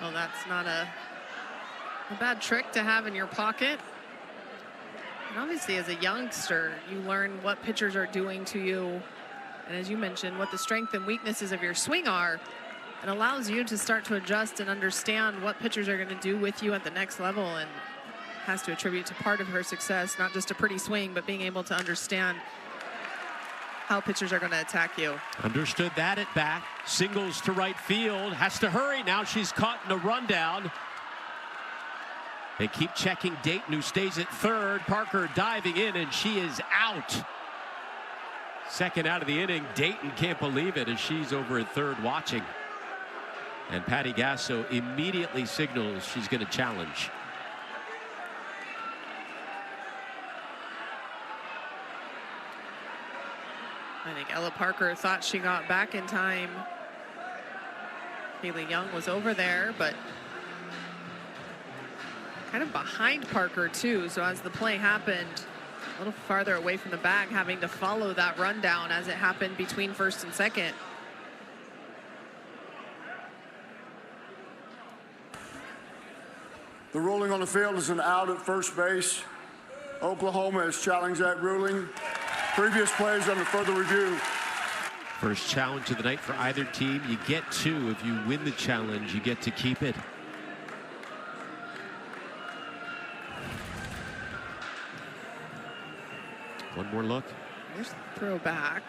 Well, that's not a bad trick to have in your pocket. And obviously, as a youngster, you learn what pitchers are doing to you. And as you mentioned, what the strengths and weaknesses of your swing are. It allows you to start to adjust and understand what pitchers are going to do with you at the next level, and has to attribute to part of her success, not just a pretty swing, but being able to understand how pitchers are going to attack you. Understood that at bat. Singles to right field. Has to hurry. Now she's caught in a rundown. They keep checking Dayton, who stays at third. Parker diving in, and she is out. Second out of the inning. Dayton can't believe it as she's over at third watching. And Patty Gasso immediately signals she's going to challenge. I think Ella Parker thought she got back in time. Kaylee Young was over there, but kind of behind Parker too. So as the play happened, a little farther away from the bag, having to follow that rundown as it happened between first and second. The ruling on the field is an out at first base. Oklahoma has challenged that ruling. Previous plays under further review. First challenge of the night for either team. You get 2. If you win the challenge, you get to keep it. One more look. Here's the throw back.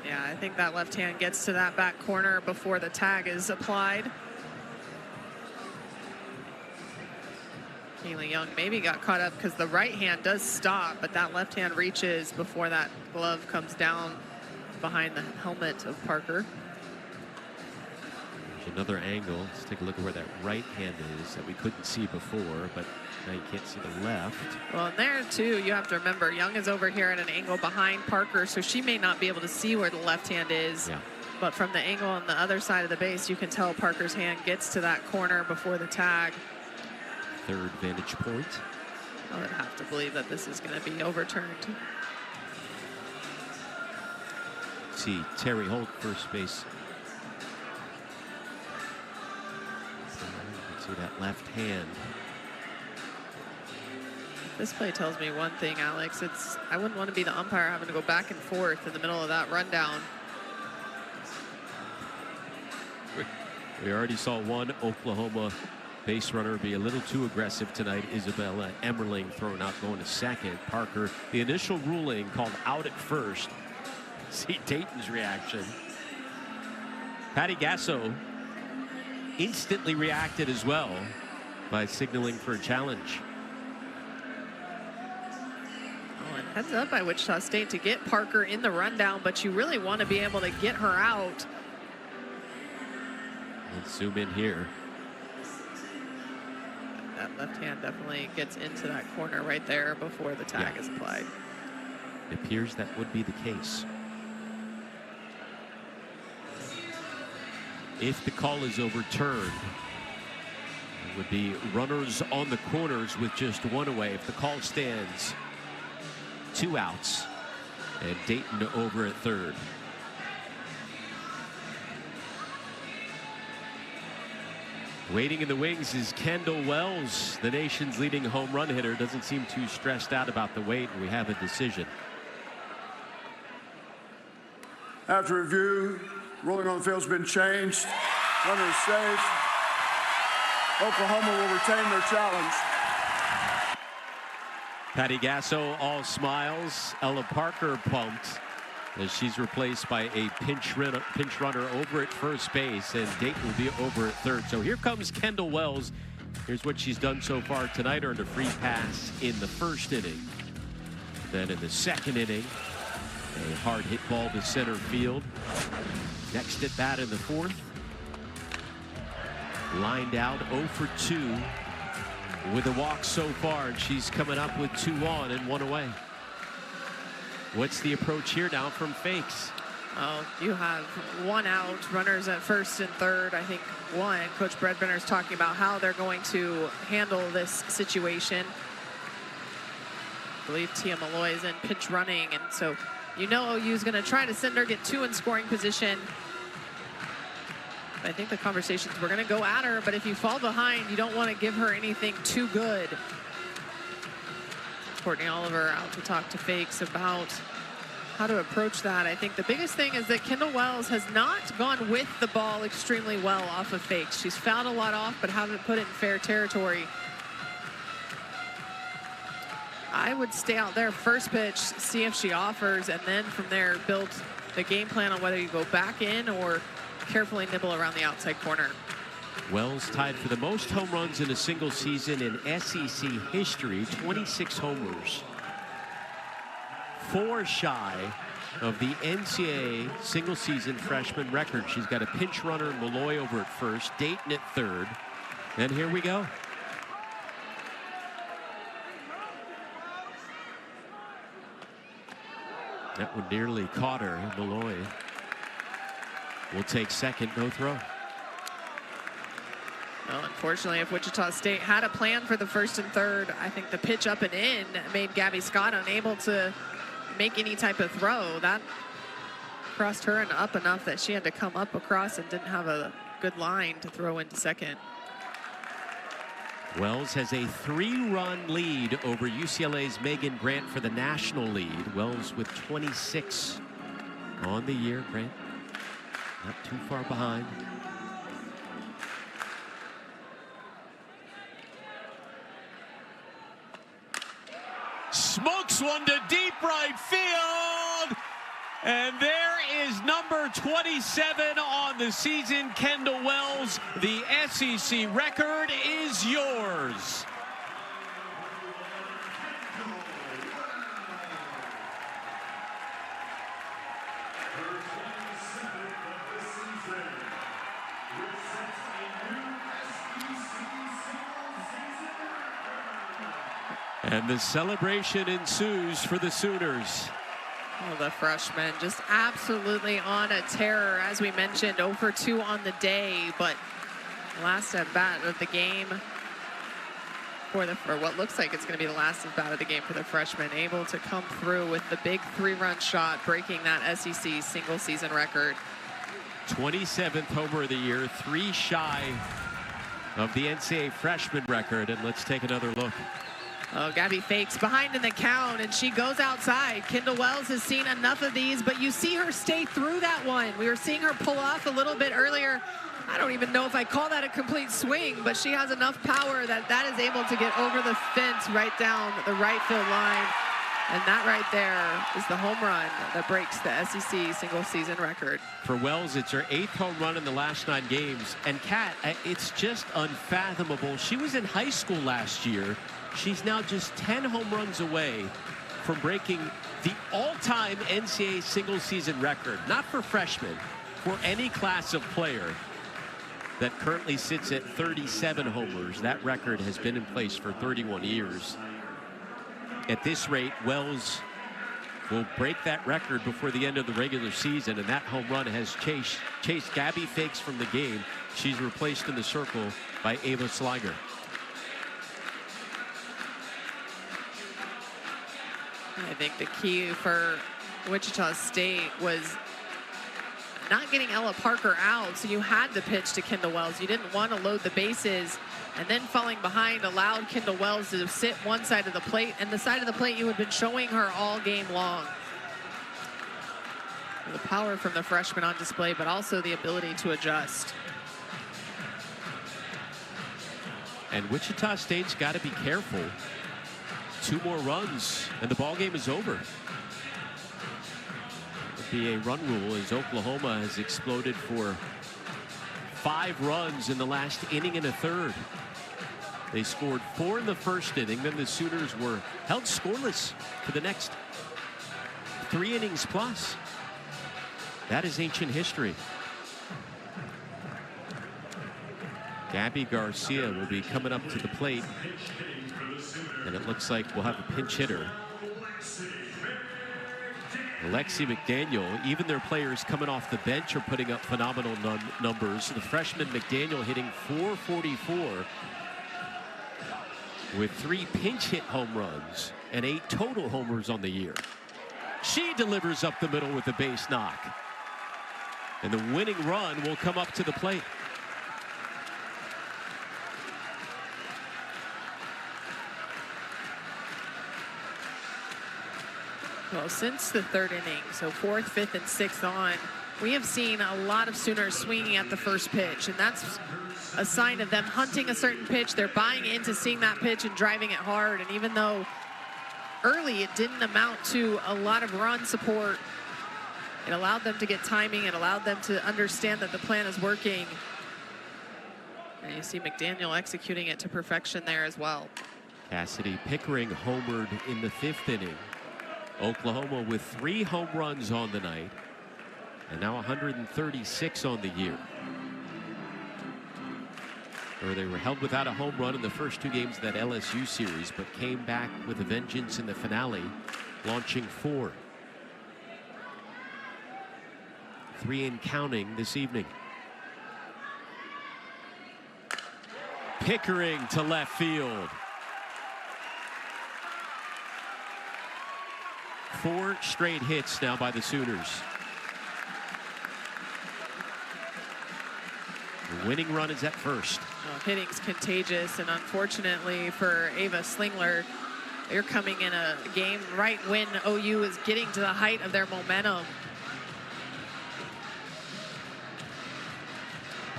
Yeah, I think that left hand gets to that back corner before the tag is applied. Kaylee Young maybe got caught up because the right hand does stop, but that left hand reaches before that glove comes down behind the helmet of Parker. There's another angle. Let's take a look at where that right hand is that we couldn't see before, but now you can't see the left. Well, and there too, you have to remember, Young is over here at an angle behind Parker, so she may not be able to see where the left hand is. Yeah. But from the angle on the other side of the base, you can tell Parker's hand gets to that corner before the tag. Third vantage point. I would have to believe that this is going to be overturned. See Terry Holt, first base. You can see that left hand. This play tells me one thing, Alex. I wouldn't want to be the umpire having to go back and forth in the middle of that rundown. We already saw one Oklahoma base runner be a little too aggressive tonight. Isabella Emmerling thrown out going to second. Parker, the initial ruling called out at first. See Dayton's reaction. Patty Gasso instantly reacted as well by signaling for a challenge. Oh, and heads up by Wichita State to get Parker in the rundown, but you really want to be able to get her out. Let's zoom in here. That left hand definitely gets into that corner right there before the tag is applied. It appears that would be the case. If the call is overturned, it would be runners on the corners with just one away. If the call stands, 2 outs, and Dayton over at third. Waiting in the wings is Kendall Wells, the nation's leading home run hitter. Doesn't seem too stressed out about the wait, and we have a decision. After review, ruling on the field's been changed. Runner is safe. Oklahoma will retain their challenge. Patty Gasso all smiles. Ella Parker pumped as she's replaced by a pinch runner over at first base, and Dayton will be over at third. So here comes Kendall Wells. Here's what she's done so far tonight. Earned a free pass in the first inning. Then in the second inning, a hard hit ball to center field. Next at bat in the fourth. Lined out 0 for 2 with a walk so far, and she's coming up with 2 on and 1 away. What's the approach here now from Fakes? Oh, you have 1 out, runners at first and third. I think Coach Bredbenner's talking about how they're going to handle this situation. I believe Tia Malloy is in pinch running, and so you know OU's going to try to send her, get 2 in scoring position. I think the conversations, we're going to go at her, but if you fall behind, you don't want to give her anything too good. Courtney Oliver out to talk to Fakes about how to approach that. I think the biggest thing is that Kendall Wells has not gone with the ball extremely well off of Fakes. She's fouled a lot off, but haven't put it in fair territory. I would stay out there first pitch, see if she offers, and then from there build the game plan on whether you go back in or carefully nibble around the outside corner. Wells tied for the most home runs in a single season in SEC history, 26 homers. 4 shy of the NCAA single season freshman record. She's got a pinch runner, Malloy over at first, Dayton at third. And here we go. That one nearly caught her. Malloy will take second, no throw. Well, unfortunately, if Wichita State had a plan for the first and third, I think the pitch up and in made Gabby Scott unable to make any type of throw. That crossed her and up enough that she had to come up across and didn't have a good line to throw into second. Wells has a 3-run lead over UCLA's Megan Grant for the national lead. Wells with 26 on the year. Grant not too far behind. Smokes one to deep right field. And there is number 27 on the season, Kendall Wells. The SEC record is yours. And the celebration ensues for the Sooners. Oh, the freshman just absolutely on a tear. As we mentioned, 0 for 2 on the day, but last at bat of the game or what looks like it's going to be the last bout of the game for the freshman, able to come through with the big 3-run shot, breaking that SEC single season record. 27th homer of the year, 3 shy of the NCAA freshman record. And let's take another look. Oh, Gabby fakes behind in the count, and she goes outside. Kendall Wells has seen enough of these, but you see her stay through that one. We were seeing her pull off a little bit earlier. I don't even know if I call that a complete swing, but she has enough power that is able to get over the fence right down the right field line. And that right there is the home run that breaks the SEC single season record. For Wells, it's her 8th home run in the last 9 games. And Kat, it's just unfathomable. She was in high school last year. She's now just 10 home runs away from breaking the all-time NCAA single season record, not for freshmen, for any class of player that currently sits at 37 homers. That record has been in place for 31 years. At this rate, Wells will break that record before the end of the regular season, and that home run has chased Gabby Fakes from the game. She's replaced in the circle by Ava Sliger. I think the key for Wichita State was not getting Ella Parker out, so you had to pitch to Kendall Wells. You didn't want to load the bases, and then falling behind allowed Kendall Wells to sit one side of the plate, and the side of the plate you had been showing her all game long. The power from the freshman on display, but also the ability to adjust. And Wichita State's got to be careful. 2 more runs, and the ball game is over. It'll be a run rule as Oklahoma has exploded for 5 runs in the last inning and a third. They scored 4 in the first inning. Then the Sooners were held scoreless for the next 3 innings plus. That is ancient history. Gabby Garcia will be coming up to the plate. And it looks like we'll have a pinch hitter. Alexi McDaniel, even their players coming off the bench are putting up phenomenal numbers. The freshman McDaniel hitting .444 with 3 pinch hit home runs and 8 total homers on the year. She delivers up the middle with a base knock. And the winning run will come up to the plate. Well, since the 3rd inning, so 4th, 5th, and 6th on, we have seen a lot of Sooners swinging at the first pitch, and that's a sign of them hunting a certain pitch. They're buying into seeing that pitch and driving it hard, and even though early it didn't amount to a lot of run support, it allowed them to get timing. It allowed them to understand that the plan is working. And you see McDaniel executing it to perfection there as well. Cassidy Pickering homered in the 5th inning. Oklahoma with 3 home runs on the night and now 136 on the year. Or they were held without a home run in the first 2 games of that LSU series, but came back with a vengeance in the finale, launching 4. 3 and counting this evening. Pickering to left field. 4 straight hits now by the Sooners. The winning run is at first. Oh, hitting's contagious, and unfortunately for Ava Slingler, they're coming in a game right when OU is getting to the height of their momentum.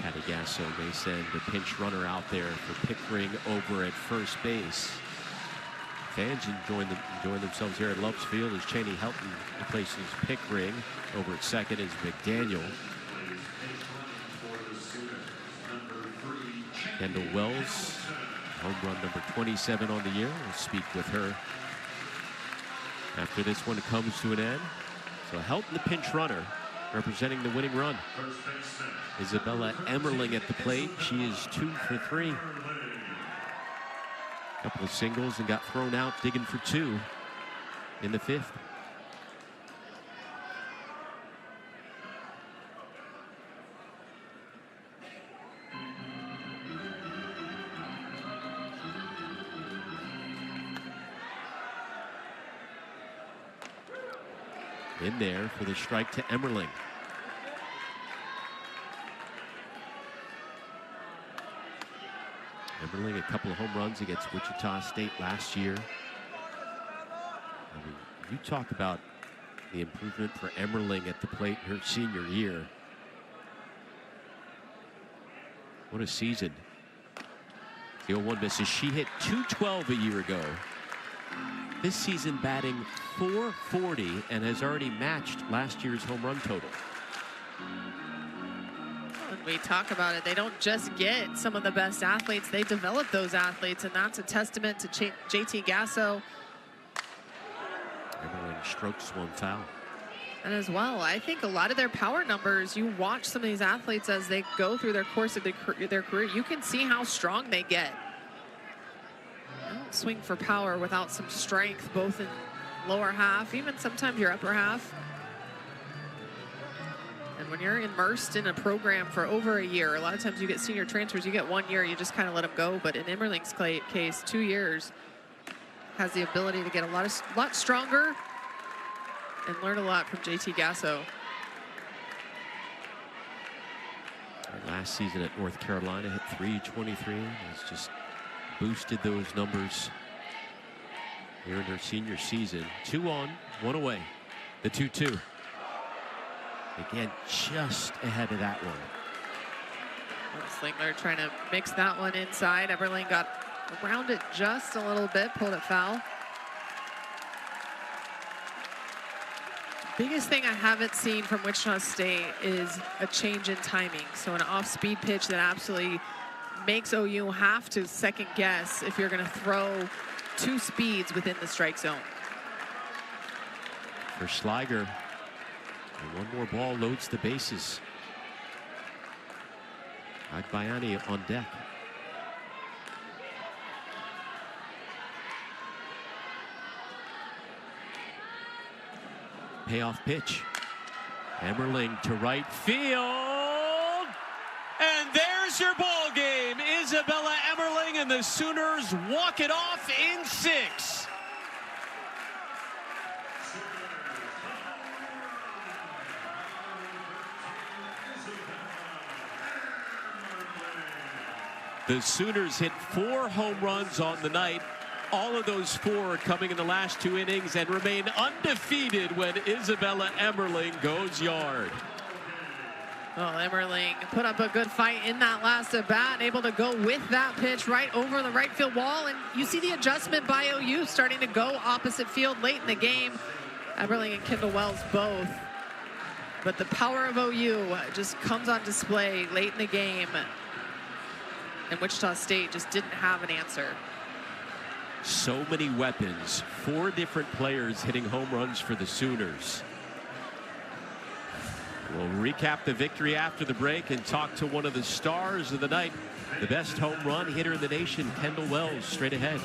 Patty Gasso may send a pinch runner out there for Pickering over at first base. Fans enjoying themselves here at Love's Field as Chaney Helton replaces Pickering. Over at second is McDaniel. Kendall Wells, home run number 27 on the year. We'll speak with her after this one comes to an end. So Helton, the pinch runner, representing the winning run. Isabella Emmerling at the plate. She is 2 for 3. Couple of singles and got thrown out digging for 2 in the 5th. in there for the strike to Emmerling. Emmerling, a couple of home runs against Wichita State last year. I mean, you talk about the improvement for Emmerling at the plate in her senior year. What a season. The 0-1 misses. She hit .212 a year ago. This season batting .440 and has already matched last year's home run total. When we talk about it, they don't just get some of the best athletes, they develop those athletes, and that's a testament to JT Gasso. Emmerling strokes one foul. And as well, I think a lot of their power numbers, you watch some of these athletes as they go through their course of their career, you can see how strong they get. They don't swing for power without some strength, both in lower half, even sometimes your upper half. And when you're immersed in a program for over a year, a lot of times you get senior transfers, you get 1 year, you just kind of let them go. But in Emmerling's case, 2 years, has the ability to get a lot stronger and learn a lot from JT Gasso. Last season at North Carolina, hit .323, has just boosted those numbers here in her senior season. 2 on, 1 away. The 2-2. Again, just ahead of that one. Slingler trying to mix that one inside. Emmerling got around it just a little bit, pulled it foul. Biggest thing I haven't seen from Wichita State is a change in timing. So an off-speed pitch that absolutely makes OU have to second guess if you're going to throw 2 speeds within the strike zone. For Schleiger, and 1 more ball loads the bases. Agbayani on deck. Payoff pitch. Emmerling to right field. And there's your ball game. Isabella Emmerling and the Sooners walk it off in 6. The Sooners hit 4 home runs on the night. All of those 4 coming in the last 2 innings and remain undefeated when Isabella Emmerling goes yard. Well, Emmerling put up a good fight in that last at bat, able to go with that pitch right over the right field wall. And you see the adjustment by OU starting to go opposite field late in the game. Emmerling and Kendall Wells both. But the power of OU just comes on display late in the game. And Wichita State just didn't have an answer. So many weapons, 4 different players hitting home runs for the Sooners. We'll recap the victory after the break and talk to one of the stars of the night, the best home run hitter in the nation, Kendall Wells, straight ahead.